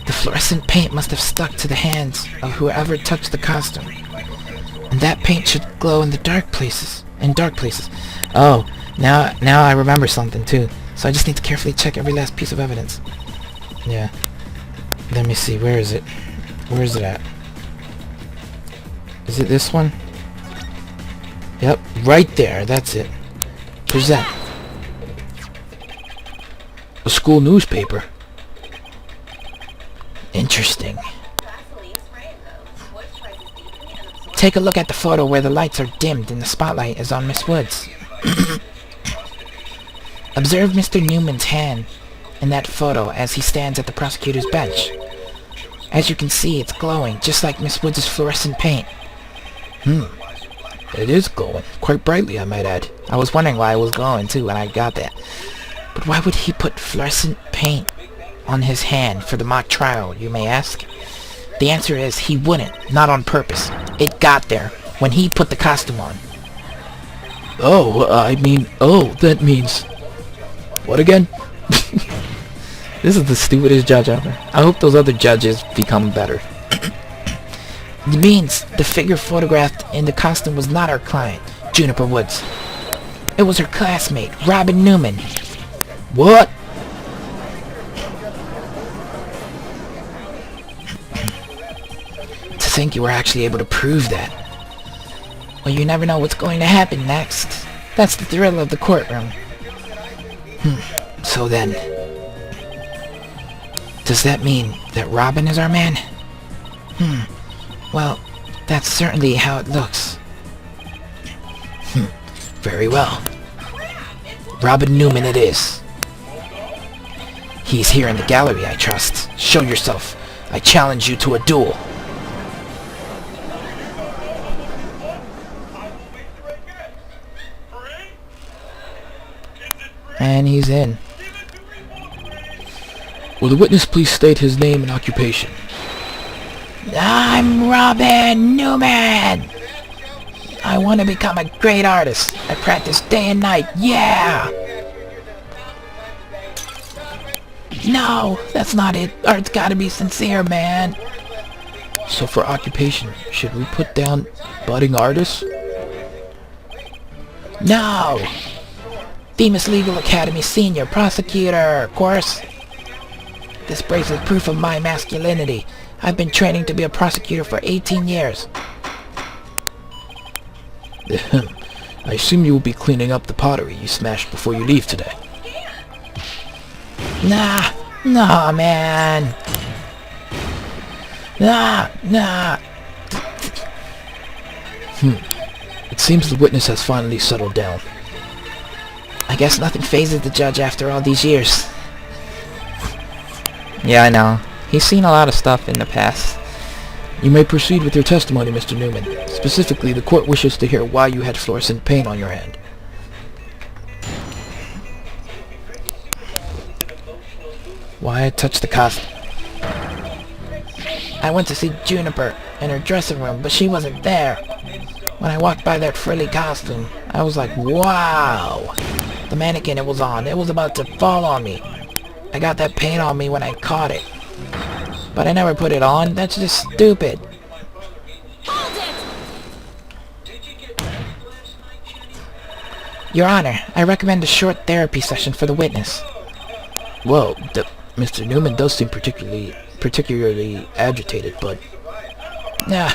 The fluorescent paint must have stuck to the hands of whoever touched the costume. And that paint should glow in the dark places. Oh, now I remember something too. So I just need to carefully check every last piece of evidence. Yeah. Let me see, where is it? Where is it at? Is it this one? Yep, right there, that's it. Present. A school newspaper. Interesting. Take a look at the photo where the lights are dimmed and the spotlight is on Miss Woods. Observe Mr. Newman's hand in that photo as he stands at the prosecutor's bench. As you can see, it's glowing, just like Miss Woods' fluorescent paint. It is glowing. Quite brightly, I might add. I was wondering why it was glowing too when I got that. But why would he put fluorescent paint on his hand for the mock trial, you may ask? The answer is he wouldn't, not on purpose. It got there when he put the costume on. That means... What again? This is the stupidest judge ever. I hope those other judges become better. It means the figure photographed in the costume was not our client, Juniper Woods. It was her classmate, Robin Newman. What? To think you were actually able to prove that. Well, you never know what's going to happen next. That's the thrill of the courtroom. So then, does that mean that Robin is our man? Well, that's certainly how it looks. Very well. Robin Newman it is. He's here in the gallery, I trust. Show yourself. I challenge you to a duel. And he's in. Will the witness please state his name and occupation? I'm Robin Newman! I want to become a great artist. I practice day and night, yeah! No, that's not it. Art's gotta be sincere, man. So for occupation, should we put down budding artist? No! Themis Legal Academy Senior Prosecutor, of course. This bracelet is proof of my masculinity. I've been training to be a prosecutor for 18 years. I assume you will be cleaning up the pottery you smashed before you leave today. Nah, man. Nah. It seems the witness has finally settled down. I guess nothing phases the judge after all these years. Yeah, I know. He's seen a lot of stuff in the past. You may proceed with your testimony, Mr. Newman. Specifically, the court wishes to hear why you had fluorescent paint on your hand. Why I touched the costume. I went to see Juniper in her dressing room, but she wasn't there. When I walked by that frilly costume, I was like, wow! The mannequin it was on, it was about to fall on me. I got that paint on me when I caught it. But I never put it on, that's just stupid. Your Honor, I recommend a short therapy session for the witness. Well, Mr. Newman does seem particularly agitated, but... No!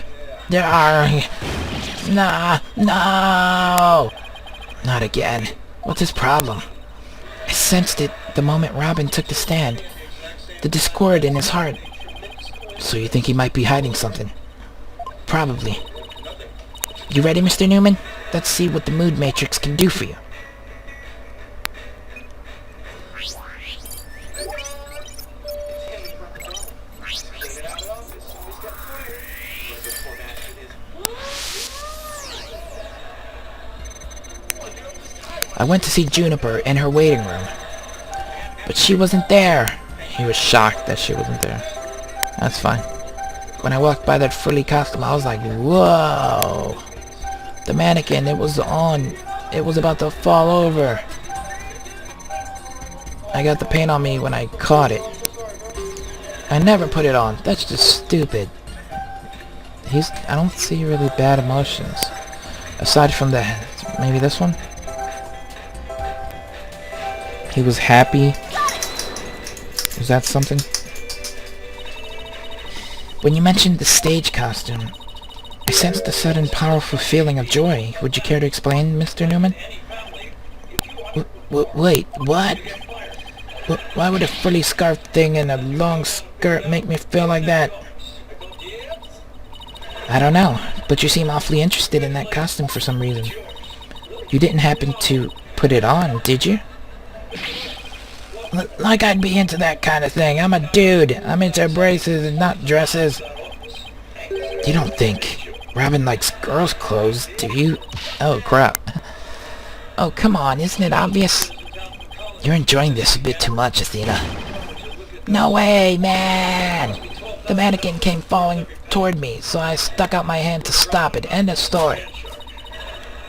Not again. What's his problem? I sensed it the moment Robin took the stand. The discord in his heart. So you think he might be hiding something? Probably. You ready, Mr. Newman? Let's see what the mood matrix can do for you. I went to see Juniper in her waiting room, but she wasn't there. He was shocked that she wasn't there. That's fine. When I walked by that frilly costume, I was like, whoa. The mannequin, it was on. It was about to fall over. I got the paint on me when I caught it. I never put it on. That's just stupid. I don't see really bad emotions. Aside from the... maybe this one? He was happy. Is that something? When you mentioned the stage costume, I sensed a sudden powerful feeling of joy. Would you care to explain, Mr. Newman? Wait, what? Why would a frilly scarf thing and a long skirt make me feel like that? I don't know, but you seem awfully interested in that costume for some reason. You didn't happen to put it on, did you? Like I'd be into that kind of thing. I'm a dude. I'm into braces and not dresses. You don't think Robin likes girls' clothes, do you? Oh, crap. Oh, come on, isn't it obvious? You're enjoying this a bit too much, Athena. No way, man! The mannequin came falling toward me, so I stuck out my hand to stop it. End of story.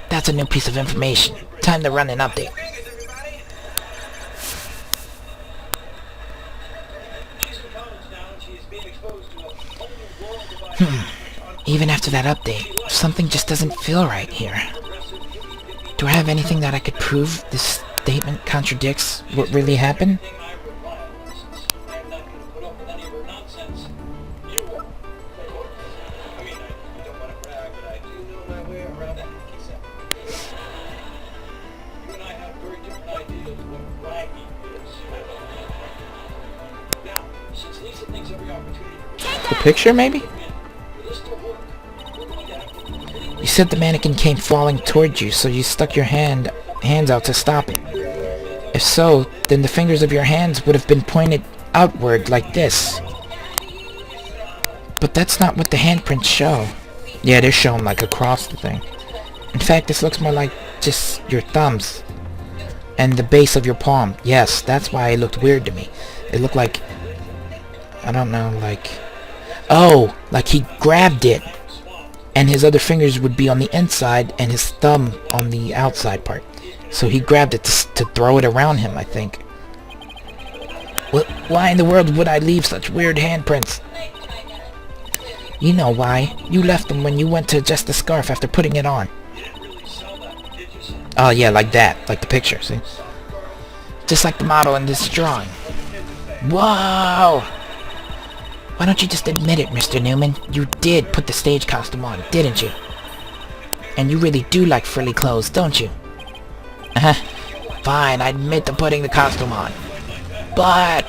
That's a new piece of information. Time to run an update. Even after that update, something just doesn't feel right here. Do I have anything that I could prove this statement contradicts what really happened? The picture, maybe? You said the mannequin came falling toward you, so you stuck your hands out to stop it. If so, then the fingers of your hands would have been pointed outward like this. But that's not what the handprints show. Yeah, they're showing like across the thing. In fact, this looks more like just your thumbs and the base of your palm. Yes, that's why it looked weird to me. It looked like, I don't know, like... oh, like he grabbed it. And his other fingers would be on the inside and his thumb on the outside part. So he grabbed it to throw it around him, I think. Why in the world would I leave such weird handprints? You know why. You left them when you went to adjust the scarf after putting it on. Oh yeah, like that. Like the picture, see? Just like the model in this drawing. Whoa! Why don't you just admit it, Mr. Newman? You did put the stage costume on, didn't you? And you really do like frilly clothes, don't you? Fine, I admit to putting the costume on. But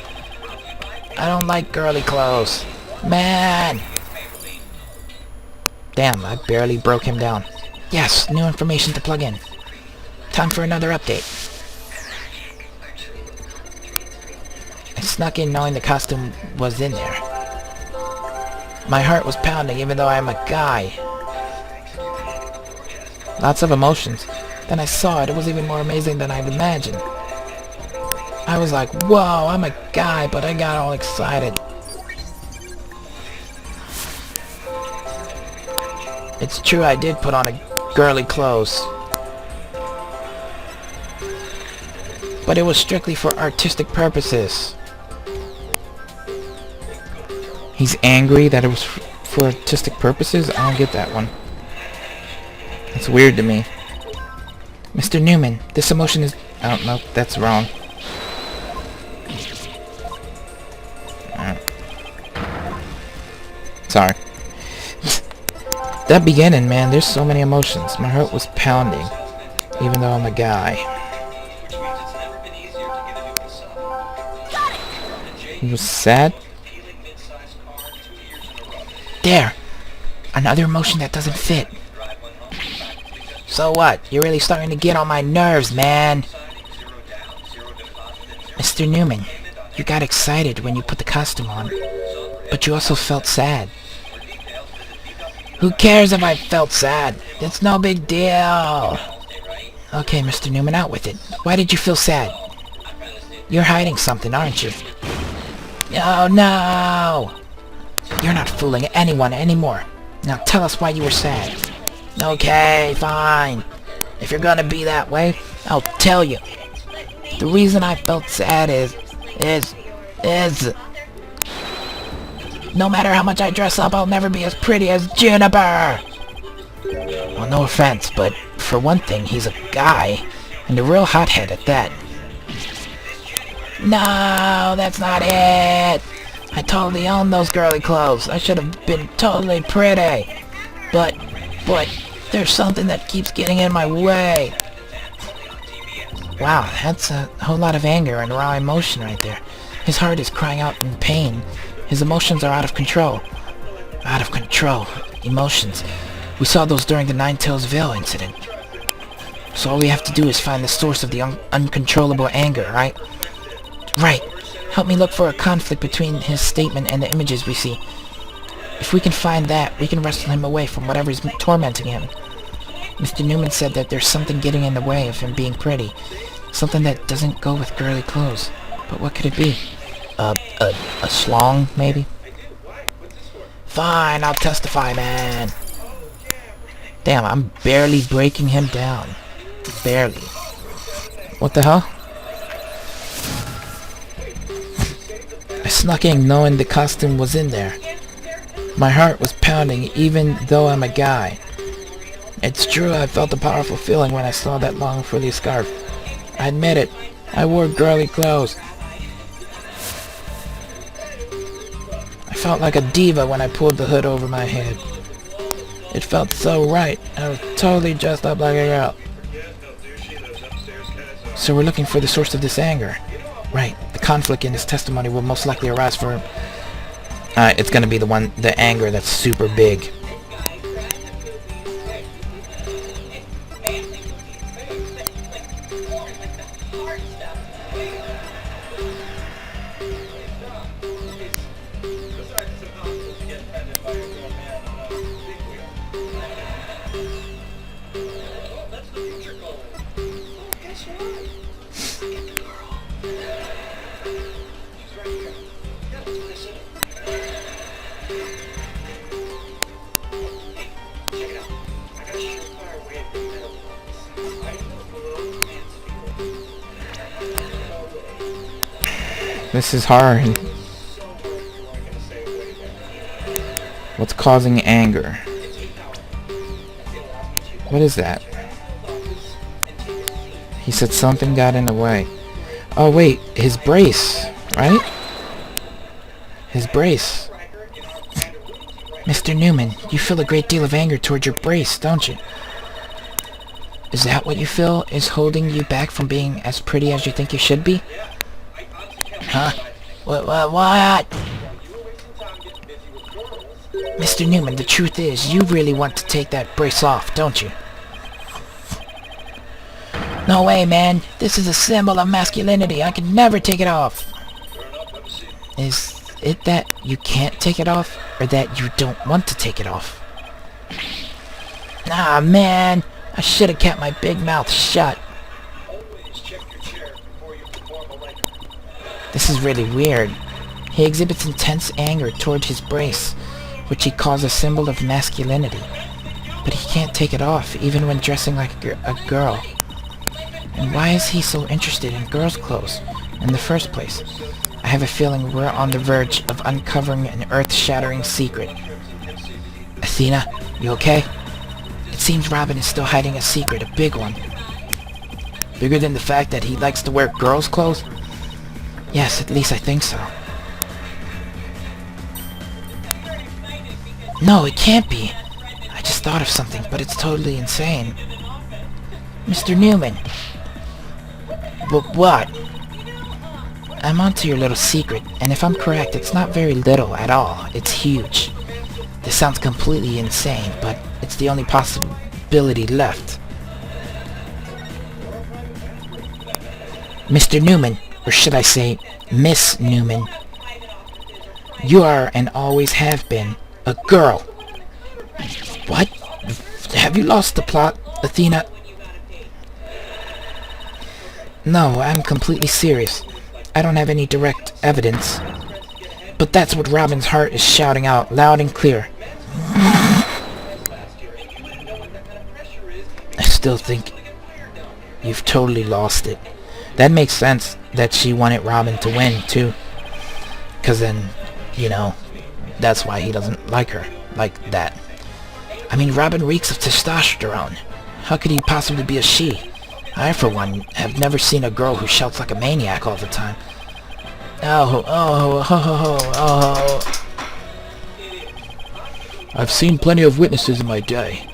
I don't like girly clothes. Man! Damn, I barely broke him down. Yes, new information to plug in. Time for another update. I snuck in knowing the costume was in there. My heart was pounding even though I am a guy. Lots of emotions. Then I saw it. It was even more amazing than I'd imagined. I was like, whoa, I'm a guy, but I got all excited. It's true, I did put on a girly clothes. But it was strictly for artistic purposes. He's angry that it was for artistic purposes? I don't get that one. It's weird to me. Mr. Newman, this emotion is... oh, no, that's wrong. Sorry. That beginning, man, there's so many emotions. My heart was pounding, even though I'm a guy. He was sad? There! Another emotion that doesn't fit. So what? You're really starting to get on my nerves, man. Mr. Newman, you got excited when you put the costume on, but you also felt sad. Who cares if I felt sad? It's no big deal. Okay, Mr. Newman, out with it. Why did you feel sad? You're hiding something, aren't you? Oh, no! You're not fooling anyone anymore. Now tell us why you were sad. Okay, fine. If you're gonna be that way, I'll tell you. The reason I felt sad is... No matter how much I dress up, I'll never be as pretty as Juniper! Well, no offense, but for one thing, he's a guy, and a real hothead at that. No, that's not it! I totally own those girly clothes. I should have been totally pretty. But, there's something that keeps getting in my way. Wow, that's a whole lot of anger and raw emotion right there. His heart is crying out in pain. His emotions are out of control. Out of control. Emotions. We saw those during the Nine-Tailsville incident. So all we have to do is find the source of the uncontrollable anger, right? Right. Help me look for a conflict between his statement and the images we see. If we can find that, we can wrestle him away from whatever is tormenting him. Mr. Newman said that there's something getting in the way of him being pretty. Something that doesn't go with girly clothes. But what could it be? A schlong, maybe? Fine, I'll testify, man. Damn, I'm barely breaking him down. Barely. What the hell? I snuck in knowing the costume was in there. My heart was pounding even though I'm a guy. It's true, I felt a powerful feeling when I saw that long frilly scarf. I admit it, I wore girly clothes. I felt like a diva when I pulled the hood over my head. It felt so right. I was totally dressed up like a girl. So we're looking for the source of this anger. Right. The conflict in his testimony will most likely arise for... it's gonna be the anger that's super big. This is hard. What's causing anger? What is that? He said something got in the way. Oh wait, his brace, right? His brace. Mr. Newman, you feel a great deal of anger towards your brace, don't you? Is that what you feel is holding you back from being as pretty as you think you should be? Huh? What? Mr. Newman, the truth is, you really want to take that brace off, don't you? No way, man. This is a symbol of masculinity. I can never take it off. Is it that you can't take it off, or that you don't want to take it off? Ah, man. I should have kept my big mouth shut. This is really weird. He exhibits intense anger toward his brace, which he calls a symbol of masculinity. But he can't take it off, even when dressing like a girl. And why is he so interested in girls' clothes in the first place? I have a feeling we're on the verge of uncovering an earth-shattering secret. Athena, you okay? It seems Robin is still hiding a secret, a big one. Bigger than the fact that he likes to wear girls' clothes? Yes, at least I think so. No, it can't be. I just thought of something, but it's totally insane. Mr. Newman. What? I'm onto your little secret, and if I'm correct, it's not very little at all. It's huge. This sounds completely insane, but it's the only possibility left. Mr. Newman, or should I say, Miss Newman, you are and always have been a girl. What? Have you lost the plot, Athena? No, I'm completely serious. I don't have any direct evidence. But that's what Robin's heart is shouting out, loud and clear. I still think you've totally lost it. That makes sense that she wanted Robin to win, too. 'Cause then, you know, that's why he doesn't like her like that. I mean, Robin reeks of testosterone. How could he possibly be a she? I, for one, have never seen a girl who shouts like a maniac all the time. Oh. I've seen plenty of witnesses in my day.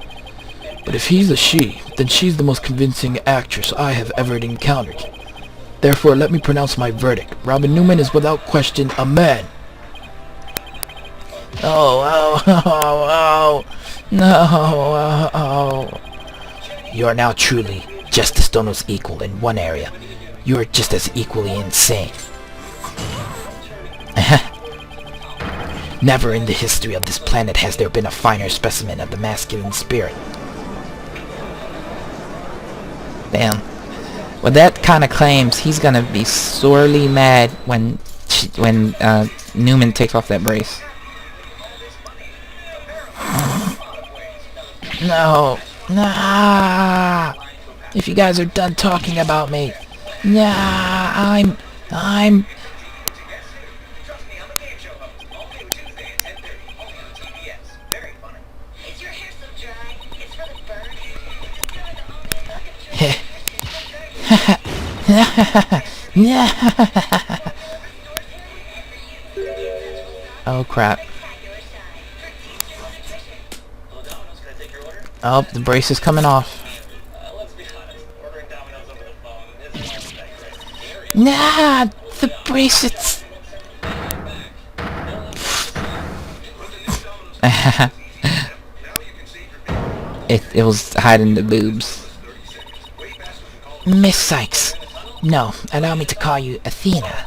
But if he's a she, then she's the most convincing actress I have ever encountered. Therefore, let me pronounce my verdict. Robin Newman is without question a man. No. You are now truly Justice Dono's equal in one area. You are just as equally insane. Never in the history of this planet has there been a finer specimen of the masculine spirit. Damn. With that kind of claims, he's gonna be sorely mad when Newman takes off that brace. No. Nah. If you guys are done talking about me. Nah, I'm... Oh crap. Oh, the brace is coming off. Nah, the brace, it's... it was hiding the boobs. Miss Sykes, no, allow me to call you Athena.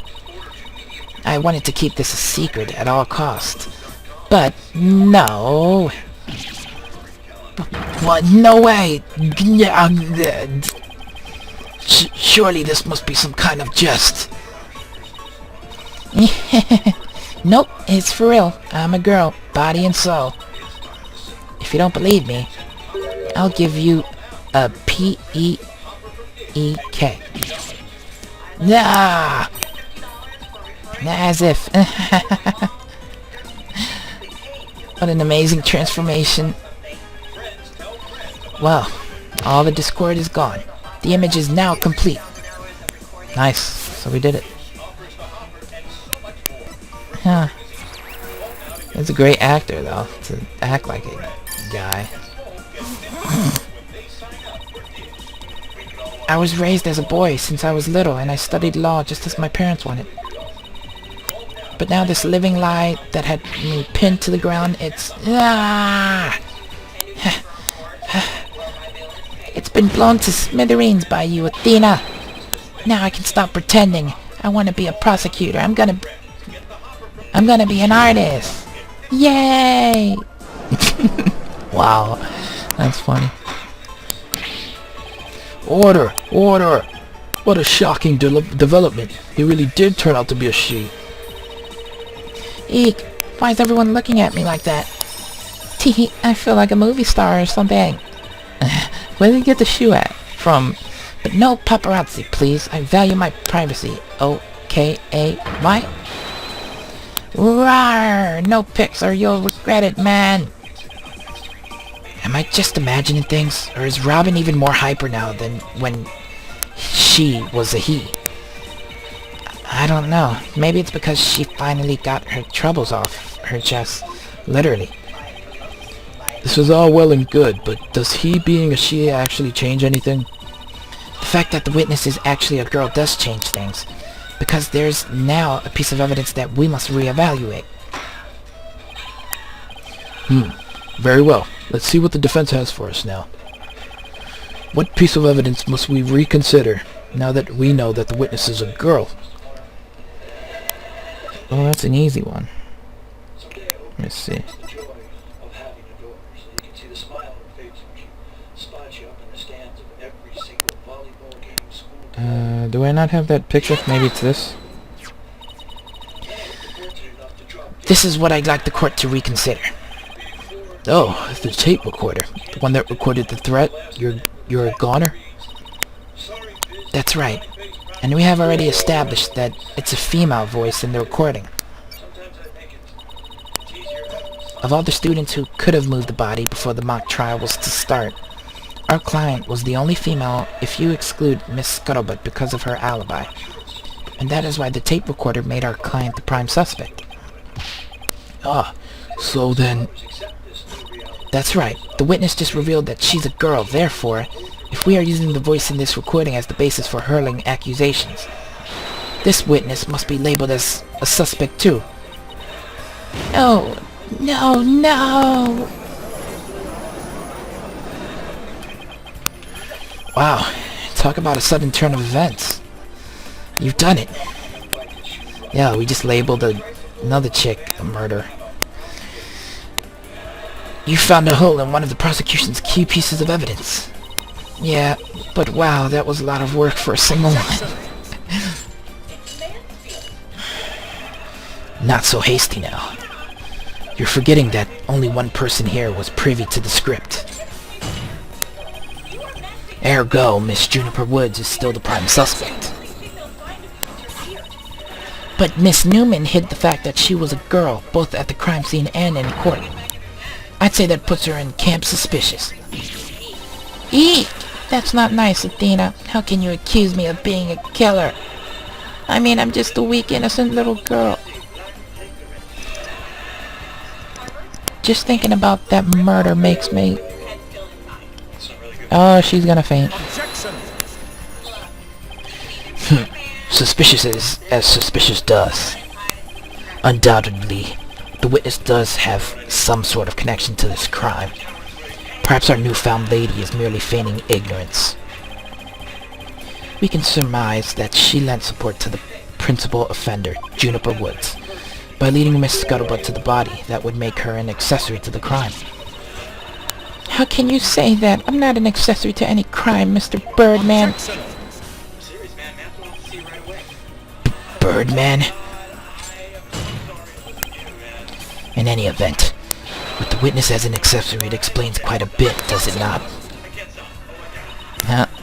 I wanted to keep this a secret at all costs, but no. What? No way! Surely this must be some kind of jest. Nope, it's for real. I'm a girl, body and soul. If you don't believe me, I'll give you a P-E-E-K. Nah! As if. What an amazing transformation. Well, all the discord is gone. The image is now complete. Nice. So we did it. Huh. He's a great actor, though, to act like a guy. I was raised as a boy since I was little, and I studied law just as my parents wanted. But now this living lie that had me pinned to the ground, it's... It's been blown to smithereens by you, Athena. Now I can stop pretending. I want to be a prosecutor. I'm gonna be an artist. Yay! Wow, that's funny. Order! Order! What a shocking development. He really did turn out to be a she. Eek! Why is everyone looking at me like that? Tee, I feel like a movie star or something. Where did you get the shoe at? From? But no paparazzi, please. I value my privacy. O-K-A-Y? Rawr! No pics or you'll regret it, man. Am I just imagining things? Or is Robin even more hyper now than when she was a he? I don't know. Maybe it's because she finally got her troubles off her chest. Literally. This is all well and good, but does he being a she actually change anything? The fact that the witness is actually a girl does change things. Because there's now a piece of evidence that we must reevaluate. Very well. Let's see what the defense has for us now. What piece of evidence must we reconsider now that we know that the witness is a girl? Oh, that's an easy one. Let's see. Do I not have that picture? Maybe it's this? This is what I'd like the court to reconsider. Oh, it's the tape recorder. The one that recorded the threat? You're a goner? That's right. And we have already established that it's a female voice in the recording. Of all the students who could have moved the body before the mock trial was to start, our client was the only female if you exclude Miss Scuttlebutt because of her alibi. And that is why the tape recorder made our client the prime suspect. Ah, so then... That's right. The witness just revealed that she's a girl, therefore, if we are using the voice in this recording as the basis for hurling accusations, this witness must be labeled as a suspect too. No! No! No! Wow. Talk about a sudden turn of events. You've done it. Yeah, we just labeled another chick a murder. You found a hole in one of the prosecution's key pieces of evidence. Yeah, but wow, that was a lot of work for a single one. Not so hasty now. You're forgetting that only one person here was privy to the script. Ergo, Miss Juniper Woods is still the prime suspect. But Miss Newman hid the fact that she was a girl, both at the crime scene and in court. I'd say that puts her in camp suspicious. Eek! That's not nice, Athena. How can you accuse me of being a killer? I mean, I'm just a weak, innocent little girl. Just thinking about that murder makes me... Oh, she's gonna faint. Suspicious is as suspicious does. Undoubtedly, the witness does have some sort of connection to this crime. Perhaps our newfound lady is merely feigning ignorance. We can surmise that she lent support to the principal offender, Juniper Woods, by leading Miss Scuttlebutt to the body that would make her an accessory to the crime. How can you say that? I'm not an accessory to any crime, Mr. Birdman. Birdman? In any event, with the witness as an accessory, it explains quite a bit, does it not?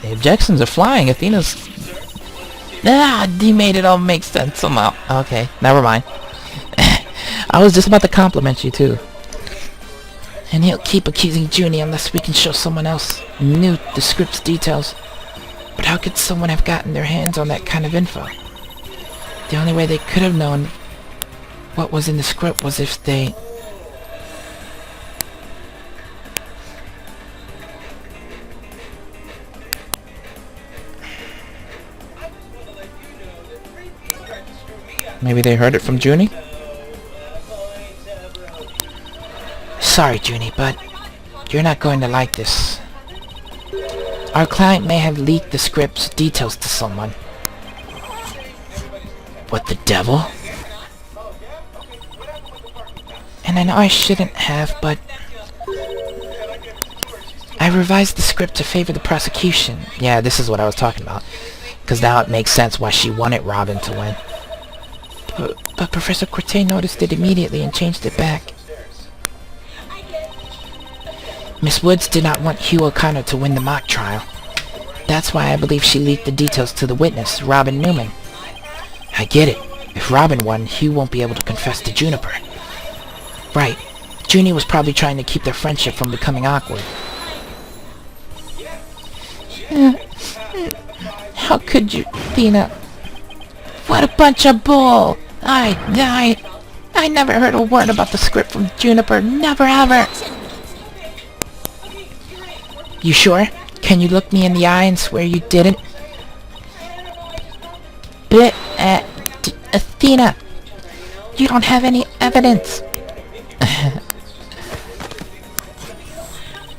The objections are flying. Athena's... he made it all make sense somehow. Okay, never mind. I was just about to compliment you, too. And he'll keep accusing Junie unless we can show someone else knew the script's details. But how could someone have gotten their hands on that kind of info? The only way they could have known what was in the script was if they... Maybe they heard it from Junie? Sorry, Junie, but you're not going to like this. Our client may have leaked the script's details to someone. What the devil? And I know I shouldn't have, but... I revised the script to favor the prosecution. Yeah, this is what I was talking about. Because now it makes sense why she wanted Robin to win. But Professor Corte noticed it immediately and changed it back. Miss Woods did not want Hugh O'Connor to win the mock trial. That's why I believe she leaked the details to the witness, Robin Newman. I get it. If Robin won, Hugh won't be able to confess to Juniper. Right. Junie was probably trying to keep their friendship from becoming awkward. How could you, Athena? What a bunch of bull! I never heard a word about the script from Juniper. Never ever! You sure? Can you look me in the eye and swear you didn't? Athena! You don't have any evidence!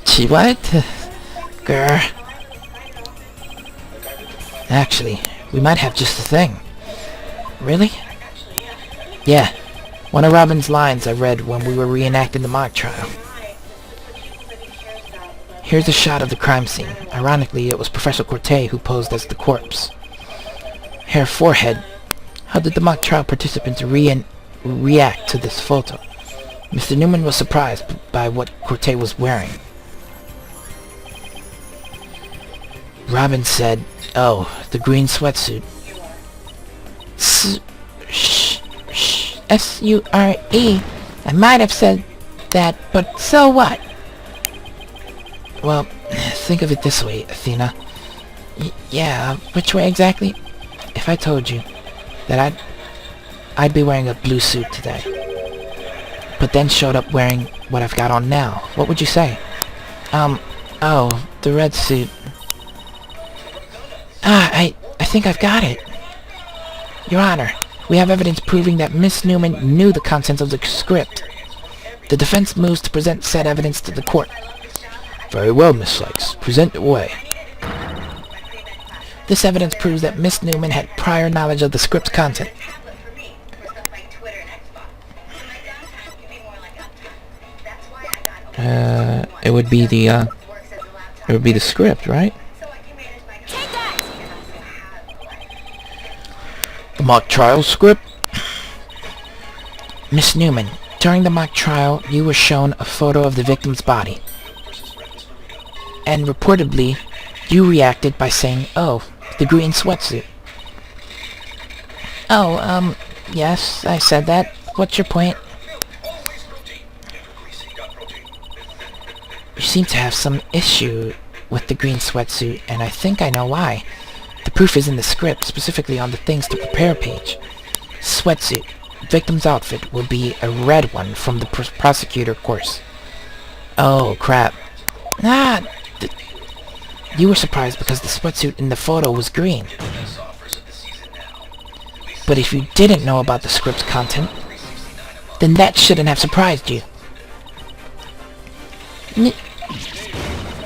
Gee, what? Grr. Actually, we might have just the thing. Really? Yeah. One of Robin's lines I read when we were reenacting the mock trial. Here's a shot of the crime scene. Ironically, it was Professor Corte who posed as the corpse. Her forehead. How did the mock trial participants react to this photo? Mr. Newman was surprised by what Cortez was wearing. Robin said, "Oh, the green sweatsuit." S-U-R-E. I might have said that, but so what? Well, think of it this way, Athena. Yeah, which way exactly? If I told you that I'd be wearing a blue suit today, but then showed up wearing what I've got on now, what would you say? Oh, the red suit. I think I've got it. Your Honor, we have evidence proving that Miss Newman knew the contents of the script. The defense moves to present said evidence to the court. Very well, Miss Sykes. Present away. This evidence proves that Miss Newman had prior knowledge of the script's content. It would be the script, right? The mock trial script? Miss Newman, during the mock trial, you were shown a photo of the victim's body. And reportedly, you reacted by saying, "Oh, the green sweatsuit." Oh, yes, I said that. What's your point? You seem to have some issue with the green sweatsuit, and I think I know why. The proof is in the script, specifically on the things to prepare page. Sweatsuit. Victim's outfit will be a red one from the prosecutor course. Oh, crap. You were surprised because the sweatsuit in the photo was green. But if you didn't know about the script's content, then that shouldn't have surprised you.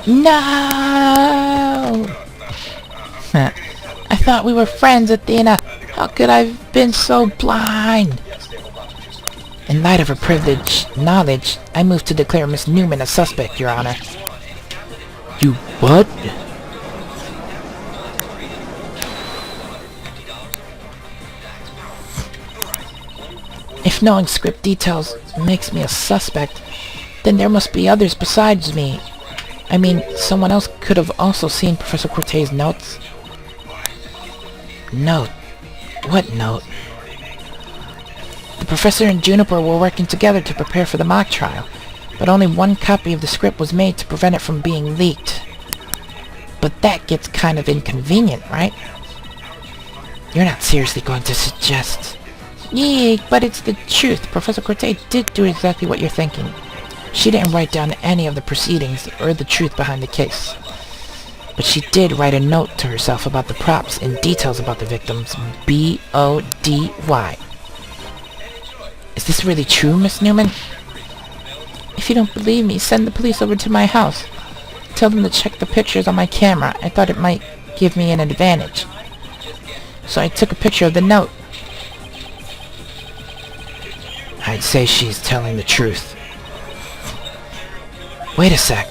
No! I thought we were friends, Athena. How could I have been so blind? In light of her privileged knowledge, I move to declare Miss Newman a suspect, Your Honor. You what? If knowing script details makes me a suspect, then there must be others besides me. I mean, someone else could have also seen Professor Cortez's notes. Note? What note? The professor and Juniper were working together to prepare for the mock trial, but only one copy of the script was made to prevent it from being leaked. But that gets kind of inconvenient, right? You're not seriously going to suggest... Yeek, but it's the truth. Professor Cortez did do exactly what you're thinking. She didn't write down any of the proceedings or the truth behind the case. But she did write a note to herself about the props and details about the victims. B-O-D-Y. Is this really true, Miss Newman? If you don't believe me, send the police over to my house. Tell them to check the pictures on my camera. I thought it might give me an advantage. So I took a picture of the note. I'd say she's telling the truth. Wait a sec.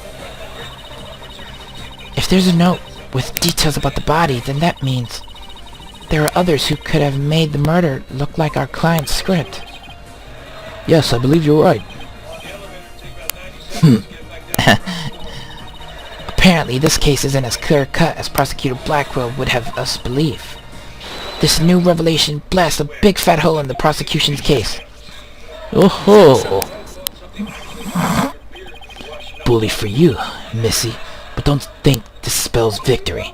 If there's a note with details about the body, then that means there are others who could have made the murder look like our client's script. Yes, I believe you're right. Apparently, this case isn't as clear-cut as Prosecutor Blackwell would have us believe. This new revelation blasts a big fat hole in the prosecution's case. Oh-ho! Bully for you, Missy, but don't think this spells victory.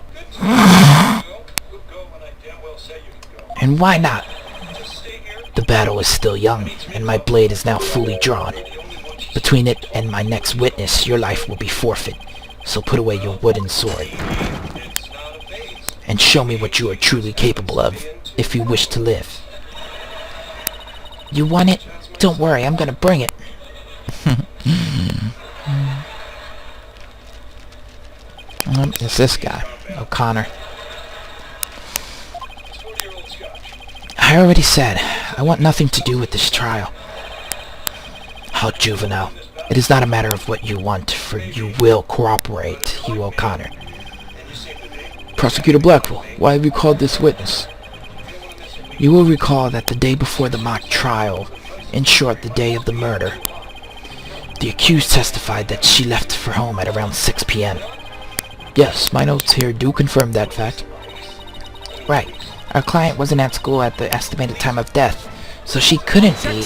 And why not? The battle is still young, and my blade is now fully drawn. Between it and my next witness, your life will be forfeit, so put away your wooden sword. And show me what you are truly capable of, if you wish to live. You want it? Don't worry, I'm gonna bring it. It's this guy, O'Connor. I already said, I want nothing to do with this trial. How juvenile. It is not a matter of what you want, for you will cooperate, Hugh O'Connor. Prosecutor Blackwell, why have you called this witness? You will recall that the day before the mock trial, in short, the day of the murder, the accused testified that she left for home at around 6 p.m. Yes, my notes here do confirm that fact. Right. Our client wasn't at school at the estimated time of death, so she couldn't be.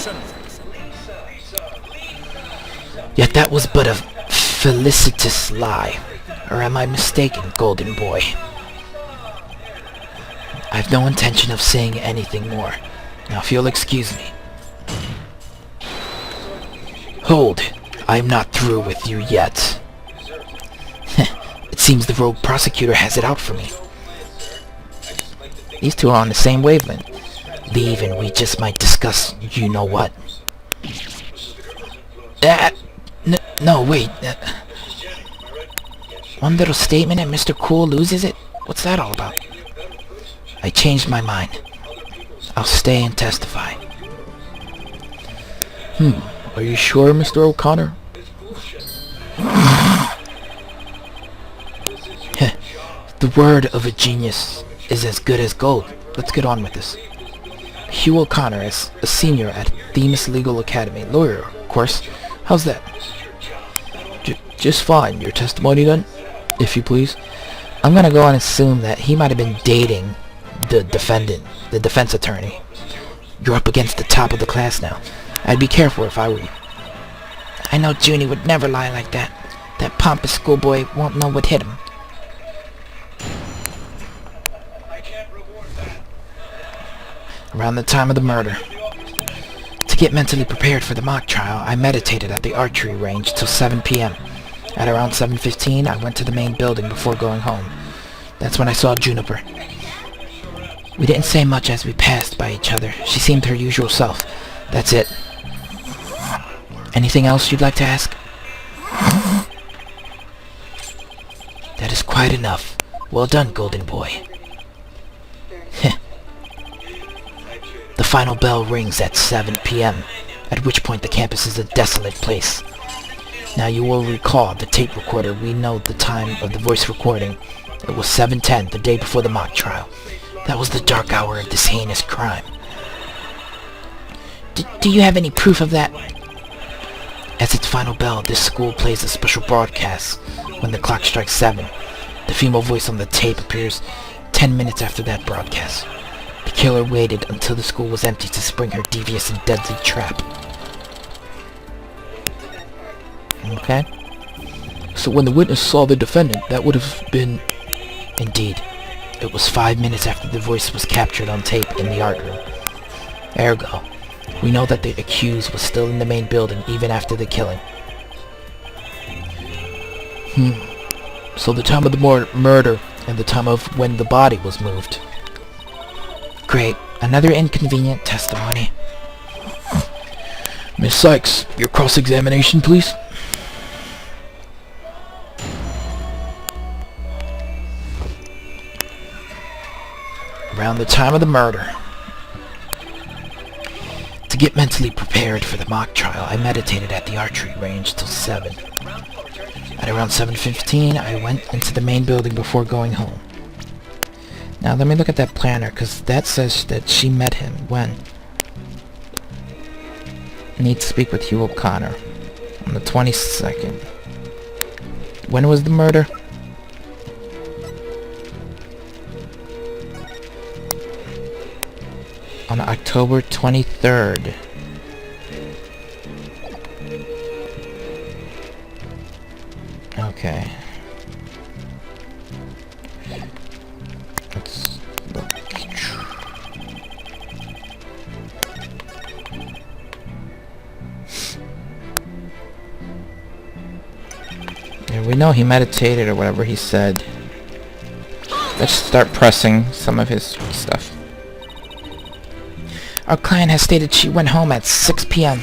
Yet that was but a felicitous lie. Or am I mistaken, golden boy? I've no intention of saying anything more. Now if you'll excuse me. Hold. I'm not through with you yet. It seems the rogue prosecutor has it out for me. These two are on the same wavelength. Leave and we just might discuss you-know-what. No, wait. One little statement and Mr. Cool loses it? What's that all about? I changed my mind. I'll stay and testify. Are you sure, Mr. O'Connor? The word of a genius is as good as gold. Let's get on with this. Hugh O'Connor is a senior at Phoenix Legal Academy. Lawyer, of course. How's that? Just fine. Your testimony then, if you please. I'm gonna go and assume that he might have been dating the defendant, the defense attorney. You're up against the top of the class now. I'd be careful if I were you. I know Junie would never lie like that. That pompous schoolboy won't know what hit him. Around the time of the murder. To get mentally prepared for the mock trial, I meditated at the archery range till 7 p.m. At around 7:15, I went to the main building before going home. That's when I saw Juniper. We didn't say much as we passed by each other. She seemed her usual self. That's it. Anything else you'd like to ask? That is quite enough. Well done, golden boy. The final bell rings at 7 p.m., at which point the campus is a desolate place. Now you will recall the tape recorder. We know the time of the voice recording. It was 7:10, the day before the mock trial. That was the dark hour of this heinous crime. Do you have any proof of that? As its final bell, this school plays a special broadcast when the clock strikes 7. The female voice on the tape appears 10 minutes after that broadcast. The killer waited until the school was empty to spring her devious and deadly trap. Okay. So when the witness saw the defendant, that would have been... Indeed. It was 5 minutes after the voice was captured on tape in the art room. Ergo, we know that the accused was still in the main building even after the killing. So the time of the murder and the time of when the body was moved. Great. Another inconvenient testimony. Miss Sykes, your cross-examination, please. Around the time of the murder. To get mentally prepared for the mock trial, I meditated at the archery range till 7. At around 7:15, I went into the main building before going home. Now let me look at that planner, because that says that she met him when? Need to speak with Hugh O'Connor on the 22nd. When was the murder? On October 23rd. Okay. Let's look. Yeah, we know he meditated or whatever he said. Let's start pressing some of his stuff. Our client has stated she went home at 6 p.m.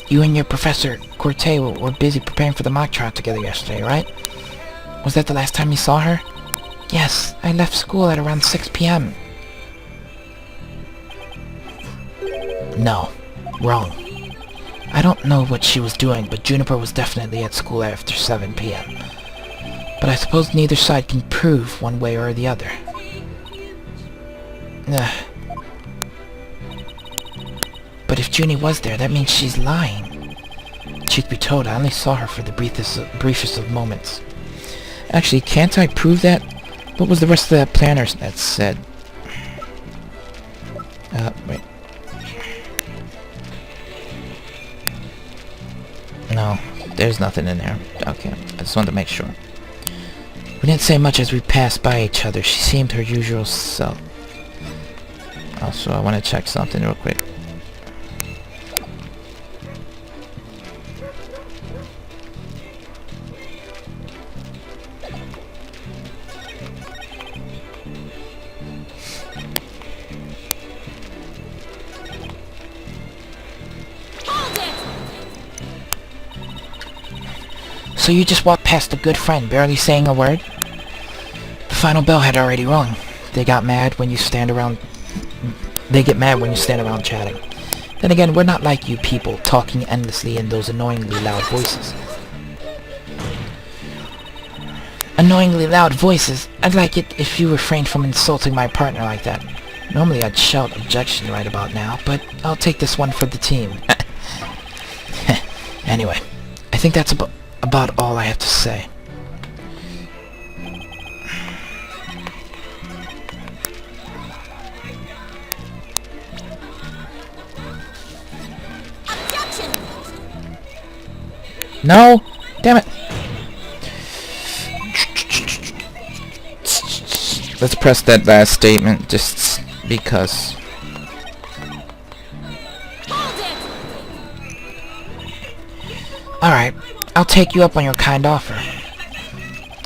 You and your Professor Corte were busy preparing for the mock trial together yesterday, right? Was that the last time you saw her? Yes, I left school at around 6 p.m. No, wrong. I don't know what she was doing, but Juniper was definitely at school after 7 p.m. But I suppose neither side can prove one way or the other. But if Junie was there, that means she's lying. Truth be told, I only saw her for the briefest of moments. Actually, can't I prove that? What was the rest of that planner that said? Wait. No, there's nothing in there. Okay, I just wanted to make sure. We didn't say much as we passed by each other. She seemed her usual self. Also, I want to check something real quick. So you just walked past a good friend, barely saying a word? The final bell had already rung. They get mad when you stand around chatting. Then again, we're not like you people, talking endlessly in those annoyingly loud voices. Annoyingly loud voices? I'd like it if you refrained from insulting my partner like that. Normally I'd shout objection right about now, but I'll take this one for the team. Anyway, I think that's about all I have to say. No! Damn it! Let's press that last statement just because. Alright, I'll take you up on your kind offer.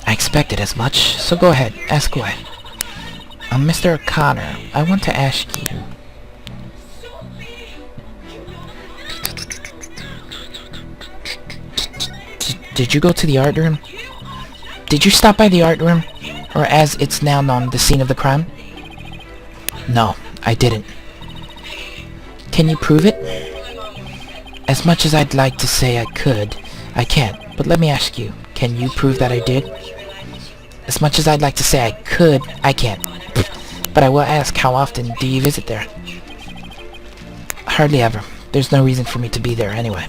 I expected as much, so go ahead, ask away. Mr. O'Connor, I want to ask you. Did you go to the art room? Did you stop by the art room? Or as it's now known, the scene of the crime? No, I didn't. Can you prove it? As much as I'd like to say I could, I can't. But let me ask you, can you prove that I did? As much as I'd like to say I could, I can't. But I will ask, how often do you visit there? Hardly ever. There's no reason for me to be there anyway.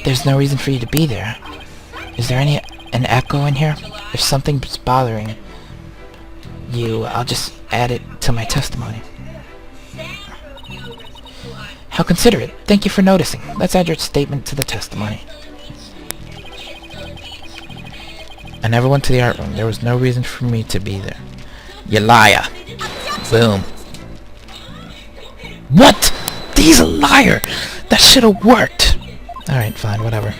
There's no reason for you to be there. Is there an echo in here? If something's bothering you, I'll just add it to my testimony. How considerate. Thank you for noticing. Let's add your statement to the testimony. I never went to the art room. There was no reason for me to be there. You liar. Boom. What? He's a liar. That should have worked. Alright, fine, whatever.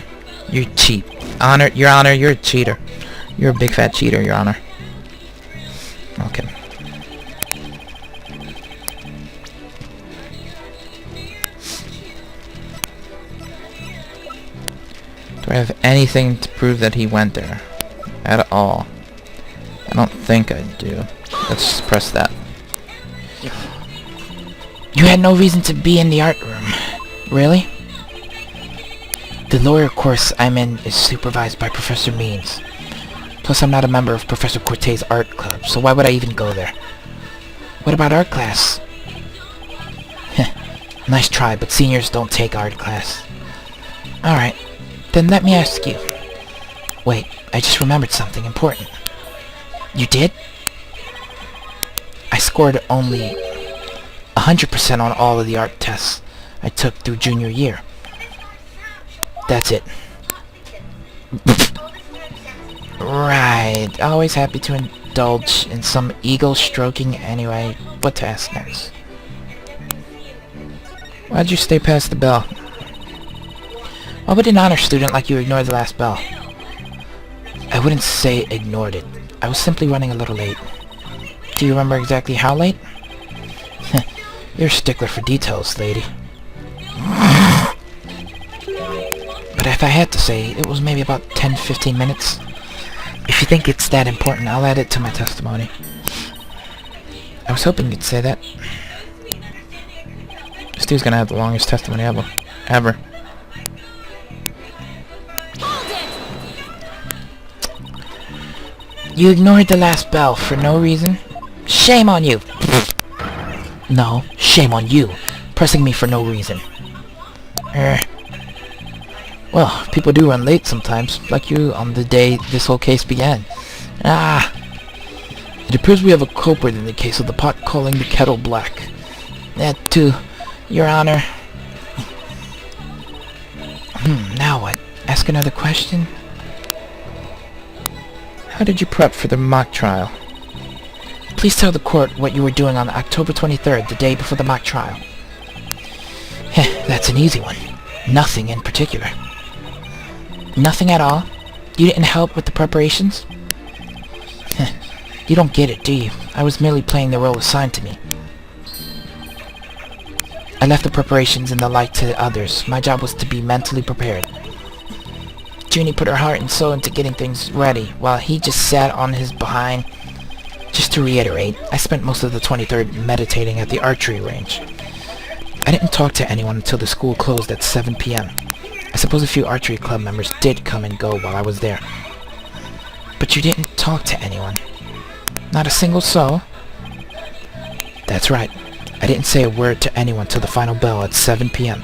You're cheap. Your Honor, you're a cheater. You're a big fat cheater, Your Honor. Okay. Do I have anything to prove that he went there? At all? I don't think I do. Let's just press that. You had no reason to be in the art room. Really? The lower course I'm in is supervised by Professor Means. Plus, I'm not a member of Professor Cortez's art club, so why would I even go there? What about art class? Nice try, but seniors don't take art class. Alright, then let me ask you. Wait, I just remembered something important. You did? I scored only 100% on all of the art tests I took through junior year. That's it. Right. Always happy to indulge in some ego stroking anyway. What to ask next? Why'd you stay past the bell? Why would an honor student like you ignore the last bell? I wouldn't say ignored it. I was simply running a little late. Do you remember exactly how late? You're a stickler for details, lady. But if I had to say, it was maybe about 10-15 minutes. If you think it's that important, I'll add it to my testimony. I was hoping you'd say that. This dude's gonna have the longest testimony ever. You ignored the last bell for no reason? Shame on you! No, shame on you, pressing me for no reason. Well, people do run late sometimes, like you on the day this whole case began. Ah! It appears we have a culprit in the case of the pot calling the kettle black. That too, Your Honor. Now what? Ask another question? How did you prep for the mock trial? Please tell the court what you were doing on October 23rd, the day before the mock trial. That's an easy one. Nothing in particular. Nothing at all? You didn't help with the preparations? You don't get it, do you? I was merely playing the role assigned to me. I left the preparations and the like to others. My job was to be mentally prepared. Junie put her heart and soul into getting things ready, while he just sat on his behind. Just to reiterate, I spent most of the 23rd meditating at the archery range. I didn't talk to anyone until the school closed at 7 p.m. I suppose a few archery club members did come and go while I was there. But you didn't talk to anyone? Not a single soul? That's right. I didn't say a word to anyone till the final bell at 7 p.m.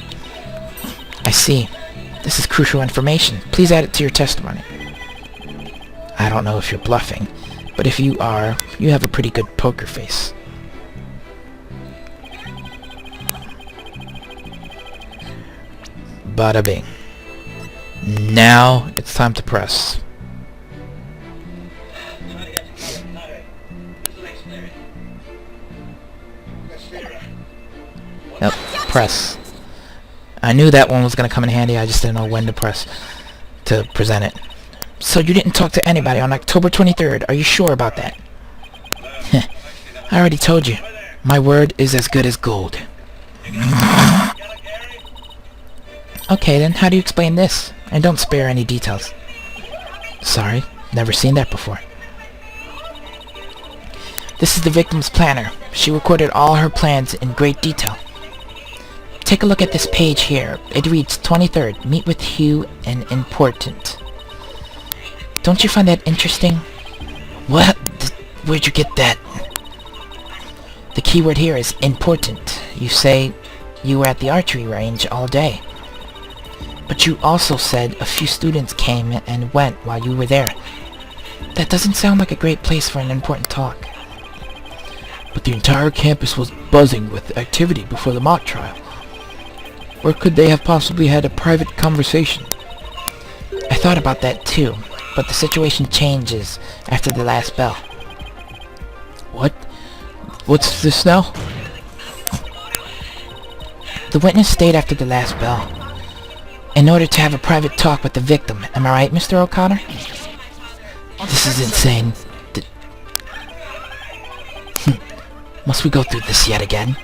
I see. This is crucial information. Please add it to your testimony. I don't know if you're bluffing, but if you are, you have a pretty good poker face. Bada bing. Now it's time to press. Yep, press. I knew that one was going to come in handy, I just didn't know when to press to present it. So you didn't talk to anybody on October 23rd, are you sure about that? I already told you. My word is as good as gold. Okay then, how do you explain this? And don't spare any details. Sorry, never seen that before. This is the victim's planner. She recorded all her plans in great detail. Take a look at this page here. It reads 23rd, meet with Hugh and important. Don't you find that interesting? What? Where'd you get that? The key word here is important. You say you were at the archery range all day. But you also said a few students came and went while you were there. That doesn't sound like a great place for an important talk. But the entire campus was buzzing with activity before the mock trial. Or could they have possibly had a private conversation? I thought about that too, but the situation changes after the last bell. What? What's this now? The witness stayed after the last bell in order to have a private talk with the victim. Am I right, Mr. O'Connor? This is insane. Must we go through this yet again?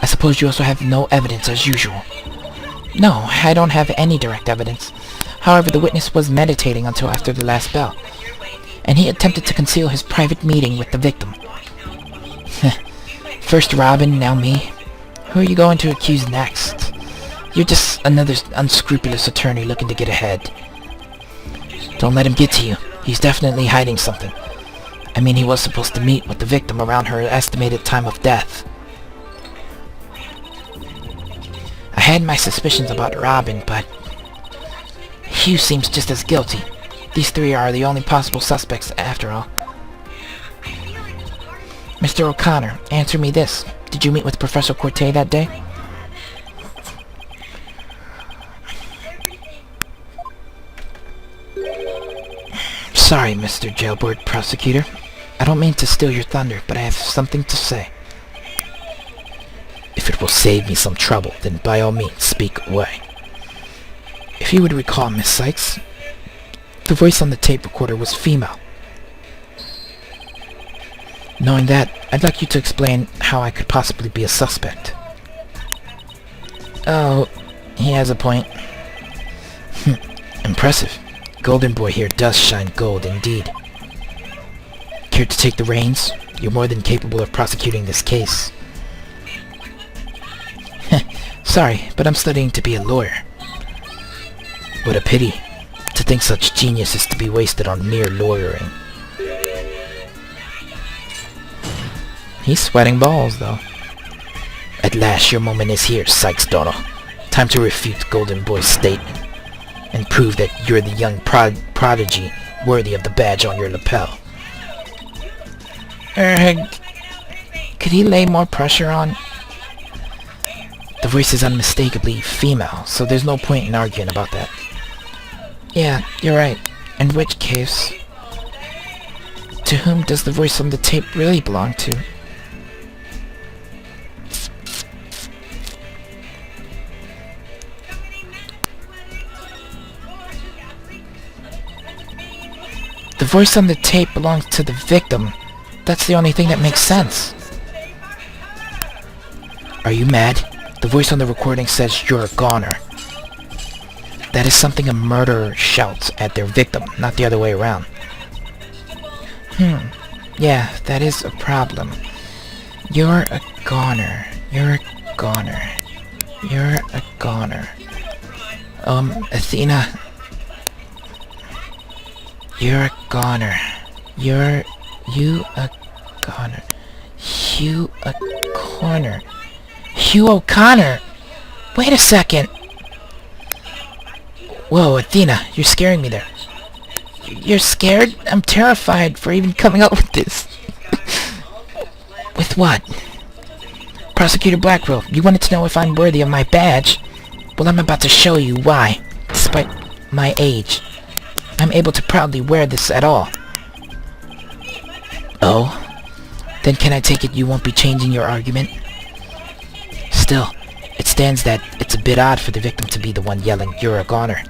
I suppose you also have no evidence as usual. No, I don't have any direct evidence. However, the witness was meditating until after the last bell, and he attempted to conceal his private meeting with the victim. First Robin, now me. Who are you going to accuse next? You're just another unscrupulous attorney looking to get ahead. Don't let him get to you. He's definitely hiding something. I mean, he was supposed to meet with the victim around her estimated time of death. I had my suspicions about Robin, but Hugh seems just as guilty. These three are the only possible suspects after all. Mr. O'Connor, answer me this. Did you meet with Professor Corte that day? Sorry, Mr. Jailbird Prosecutor. I don't mean to steal your thunder, but I have something to say. If it will save me some trouble, then by all means, speak away. If you would recall, Miss Sykes, the voice on the tape recorder was female. Knowing that, I'd like you to explain how I could possibly be a suspect. Oh, he has a point. Impressive. Golden Boy here does shine gold indeed. Care to take the reins? You're more than capable of prosecuting this case. Sorry, but I'm studying to be a lawyer. What a pity. To think such genius is to be wasted on mere lawyering. He's sweating balls, though. At last your moment is here, Sykes Dono. Time to refute Golden Boy's statement and prove that you're the young prodigy worthy of the badge on your lapel. Could he lay more pressure on? The voice is unmistakably female, so there's no point in arguing about that. Yeah, you're right. In which case, to whom does the voice on the tape really belong to? The voice on the tape belongs to the victim. That's the only thing that makes sense. Are you mad? The voice on the recording says you're a goner. That is something a murderer shouts at their victim, not the other way around. Yeah, that is a problem. You're a goner. You're a goner. You're a goner. Athena. You're a goner. You a goner. Hugh a corner. Hugh O'Connor! Wait a second! Whoa, Athena, you're scaring me there. You're scared? I'm terrified for even coming up with this. With what? Prosecutor Blackwell, you wanted to know if I'm worthy of my badge? Well, I'm about to show you why. Despite my age, I'm able to proudly wear this at all. Oh? Then can I take it you won't be changing your argument? Still, it stands that it's a bit odd for the victim to be the one yelling, "You're a goner."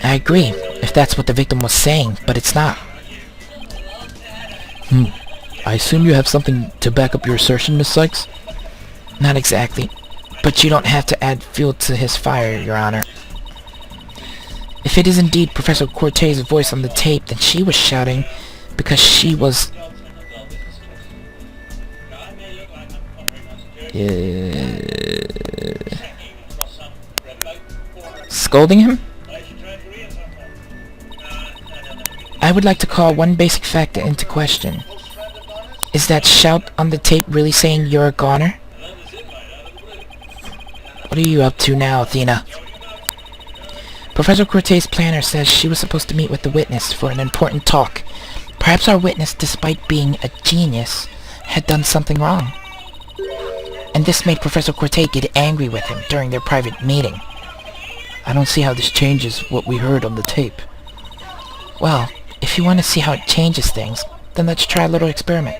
I agree, if that's what the victim was saying, but it's not. I assume you have something to back up your assertion, Miss Sykes? Not exactly, but you don't have to add fuel to his fire, Your Honor. If it is indeed Professor Cortez's voice on the tape, then she was shouting because she was... scolding him? I would like to call one basic fact into question. Is that shout on the tape really saying you're a goner? What are you up to now, Athena? Professor Cortez's planner says she was supposed to meet with the witness for an important talk. Perhaps our witness, despite being a genius, had done something wrong. And this made Professor Cortez get angry with him during their private meeting. I don't see how this changes what we heard on the tape. Well, if you want to see how it changes things, then let's try a little experiment.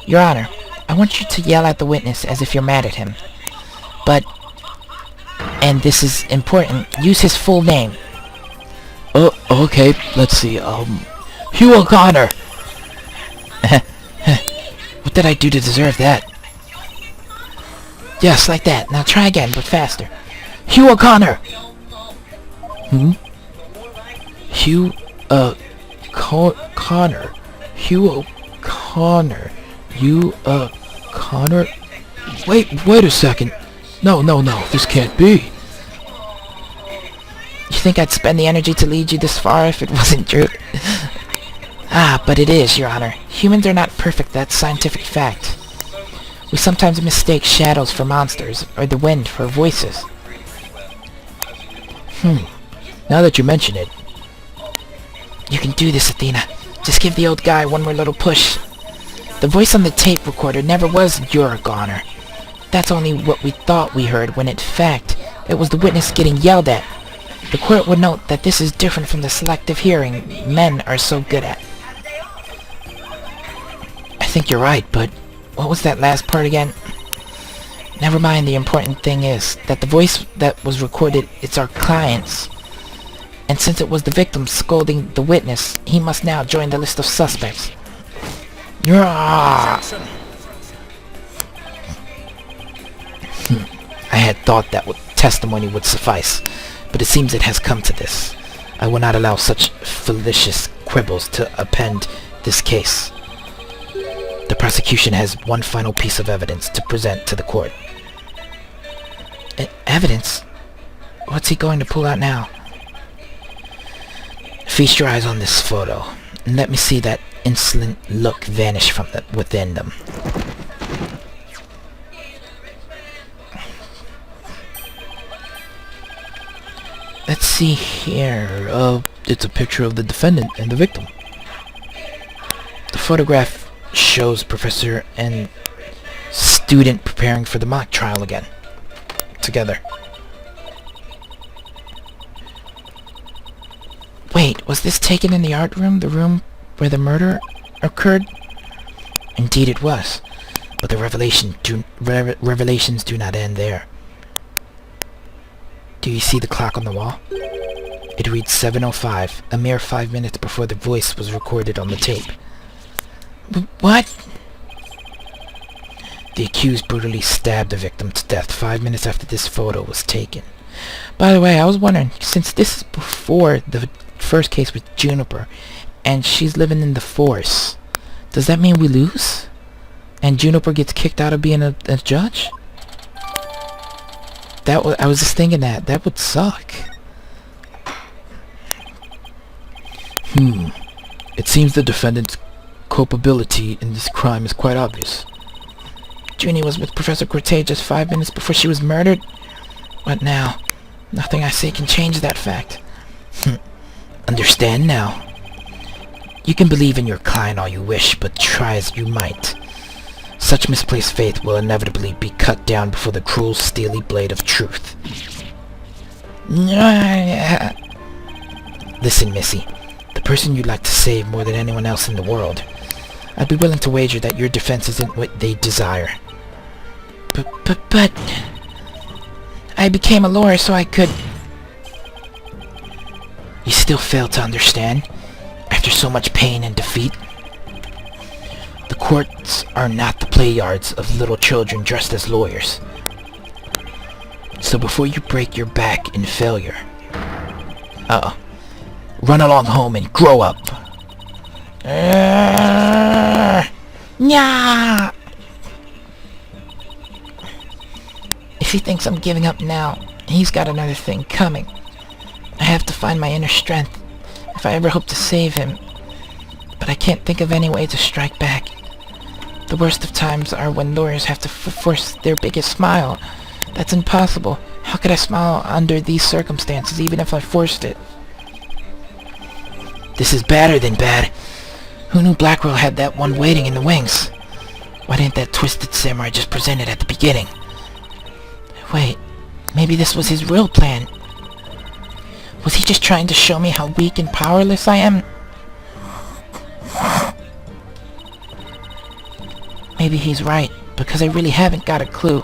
Your Honor, I want you to yell at the witness as if you're mad at him. But, and this is important, use his full name. Oh, okay, let's see, Hugh O'Connor! What did I do to deserve that? Yes, like that. Now try again, but faster. Hugh O'Connor! Hugh, Connor. Hugh O'Connor. You, Connor? Wait a second. No, this can't be. You think I'd spend the energy to lead you this far if it wasn't true? But it is, Your Honor. Humans are not perfect, that's scientific fact. We sometimes mistake shadows for monsters, or the wind for voices. Now that you mention it. You can do this, Athena. Just give the old guy one more little push. The voice on the tape recorder never was "You're a goner." That's only what we thought we heard, when in fact, it was the witness getting yelled at. The court would note that this is different from the selective hearing men are so good at. I think you're right, but what was that last part again? Never mind, the important thing is that the voice that was recorded, it's our client's. And since it was the victim scolding the witness, he must now join the list of suspects. I had thought that testimony would suffice, but it seems it has come to this. I will not allow such fallacious quibbles to append this case. The prosecution has one final piece of evidence to present to the court. Evidence? What's he going to pull out now? Feast your eyes on this photo, and let me see that insolent look vanish from within them. see here? It's a picture of the defendant and the victim. The photograph shows professor and student preparing for the mock trial again. Together. Wait, was this taken in the art room? The room where the murder occurred? Indeed it was. But the revelations do not end there. Do you see the clock on the wall? It reads 7:05, a mere 5 minutes before the voice was recorded on the tape. What? The accused brutally stabbed the victim to death 5 minutes after this photo was taken. By the way, I was wondering, since this is before the first case with Juniper, and she's living in the Force, does that mean we lose? And Juniper gets kicked out of being a judge? I was just thinking that would suck. It seems the defendant's culpability in this crime is quite obvious. Junie was with Professor Cortez just 5 minutes before she was murdered. What now? Nothing I say can change that fact. Understand now. You can believe in your client all you wish, but try as you might. Such misplaced faith will inevitably be cut down before the cruel, steely blade of truth. Listen, Missy. The person you'd like to save more than anyone else in the world. I'd be willing to wager that your defense isn't what they desire. But... I became a lawyer so I could... You still fail to understand? After so much pain and defeat? The courts are not the play yards of little children dressed as lawyers. So before you break your back in failure... run along home and grow up. Nya! If he thinks I'm giving up now, he's got another thing coming. I have to find my inner strength if I ever hope to save him. But I can't think of any way to strike back. The worst of times are when lawyers have to force their biggest smile. That's impossible. How could I smile under these circumstances, even if I forced it? This is badder than bad. Who knew Blackwell had that one waiting in the wings? Why didn't that twisted samurai just present it at the beginning? Wait, maybe this was his real plan. Was he just trying to show me how weak and powerless I am? Maybe he's right, because I really haven't got a clue.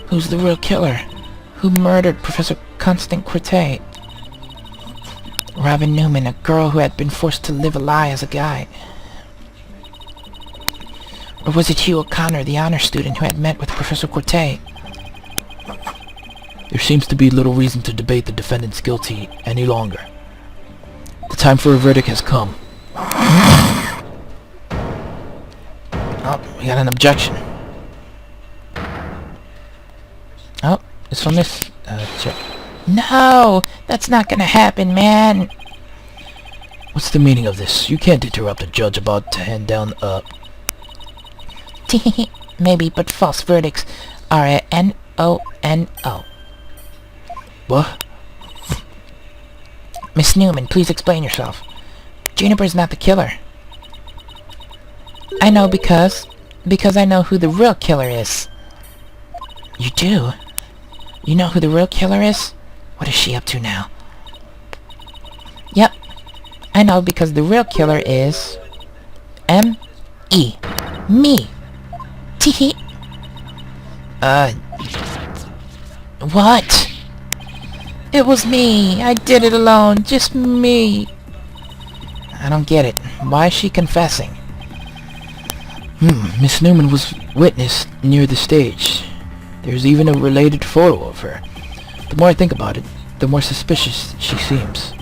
Who's the real killer? Who murdered Professor Constant Cortez? Robin Newman, a girl who had been forced to live a lie as a guy. Or was it Hugh O'Connor, the honor student who had met with Professor Cortez? There seems to be little reason to debate the defendant's guilty any longer. The time for a verdict has come. Oh, we got an objection. Oh, it's from this chick. No! That's not gonna happen, man! What's the meaning of this? You can't interrupt a judge about to hand down Maybe, but false verdicts are a N-O-N-O. What? Miss Newman, please explain yourself. Juniper's not the killer. I know because I know who the real killer is. You do? You know who the real killer is? What is she up to now? Yep. I know because the real killer is... M-E. Me. Tee-hee. What? It was me. I did it alone. Just me. I don't get it. Why is she confessing? Miss Newman was witnessed near the stage. There's even a related photo of her. The more I think about it, the more suspicious she seems.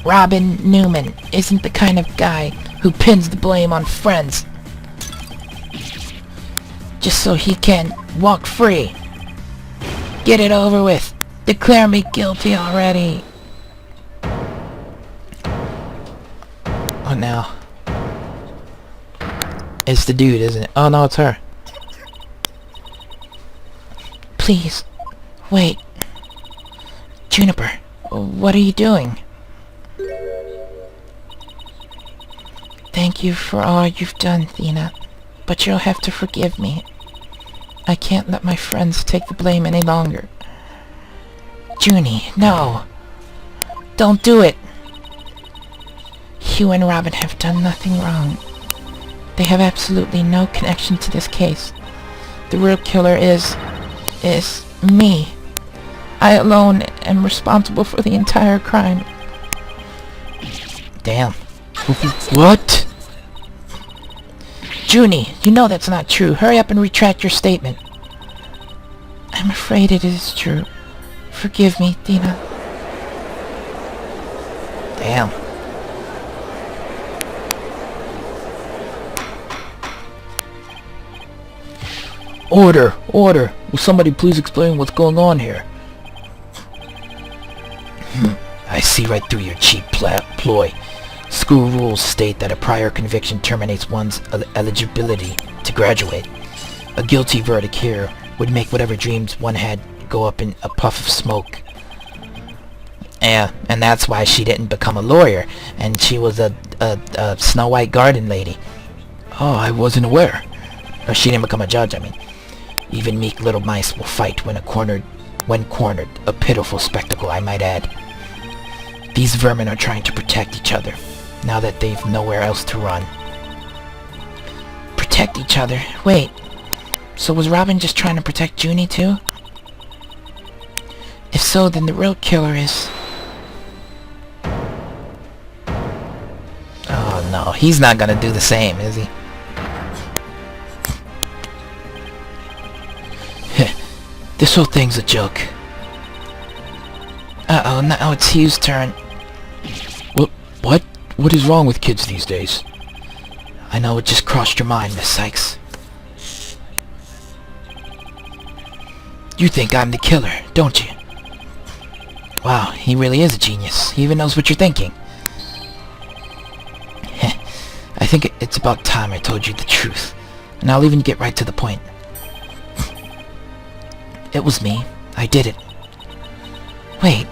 Robin Newman isn't the kind of guy who pins the blame on friends just so he can walk free. Get it over with. Declare me guilty already. What now? It's the dude, isn't it? Oh no, it's her. Please, wait. Juniper, What are you doing? Thank you for all you've done, Athena. But you'll have to forgive me. I can't let my friends take the blame any longer. Junie, no! Don't do it! Hugh and Robin have done nothing wrong. They have absolutely no connection to this case. The real killer is me. I alone am responsible for the entire crime. Damn. What? Junie, you know that's not true. Hurry up and retract your statement. I'm afraid it is true. Forgive me, Athena. Damn. Order! Order! Will somebody please explain what's going on here? I see right through your cheap ploy. School rules state that a prior conviction terminates one's eligibility to graduate. A guilty verdict here would make whatever dreams one had go up in a puff of smoke. Yeah, and that's why she didn't become a lawyer, and she was a Snow White garden lady. Oh, I wasn't aware. Or she didn't become a judge, I mean. Even meek little mice will fight when cornered. A pitiful spectacle, I might add. These vermin are trying to protect each other, now that they've nowhere else to run. Protect each other? Wait. So was Robin just trying to protect Junie too? If so, then the real killer is... Oh no, he's not gonna do the same, is he? This whole thing's a joke. Uh-oh, now it's Hugh's turn. What? What is wrong with kids these days? I know it just crossed your mind, Miss Sykes. You think I'm the killer, don't you? Wow, he really is a genius. He even knows what you're thinking. I think it's about time I told you the truth. And I'll even get right to the point. It was me. I did it. Wait.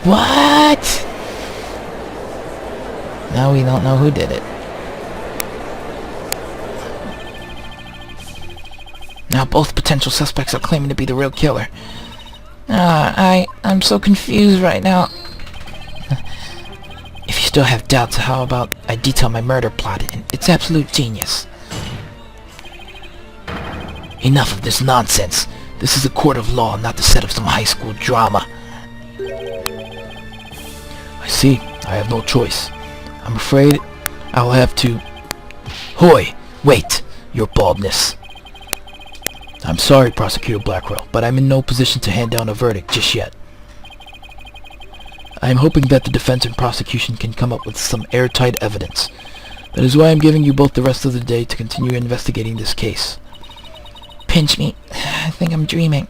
What? Now we don't know who did it. Now both potential suspects are claiming to be the real killer. I'm so confused right now. If you still have doubts, how about I detail my murder plot? It's absolute genius. Enough of this nonsense. This is a court of law, not the set of some high school drama. I see. I have no choice. I'm afraid I'll have to... Hoy! Wait! Your baldness. I'm sorry, Prosecutor Blackwell, but I'm in no position to hand down a verdict just yet. I am hoping that the defense and prosecution can come up with some airtight evidence. That is why I'm giving you both the rest of the day to continue investigating this case. Pinch me. I think I'm dreaming.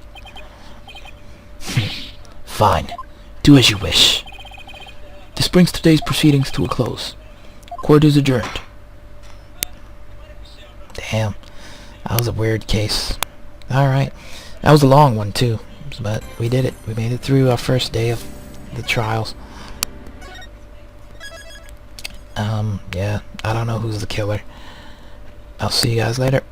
Fine. Do as you wish. This brings today's proceedings to a close. Court is adjourned. Damn. That was a weird case. Alright. That was a long one, too. But we did it. We made it through our first day of the trials. Yeah. I don't know who's the killer. I'll see you guys later.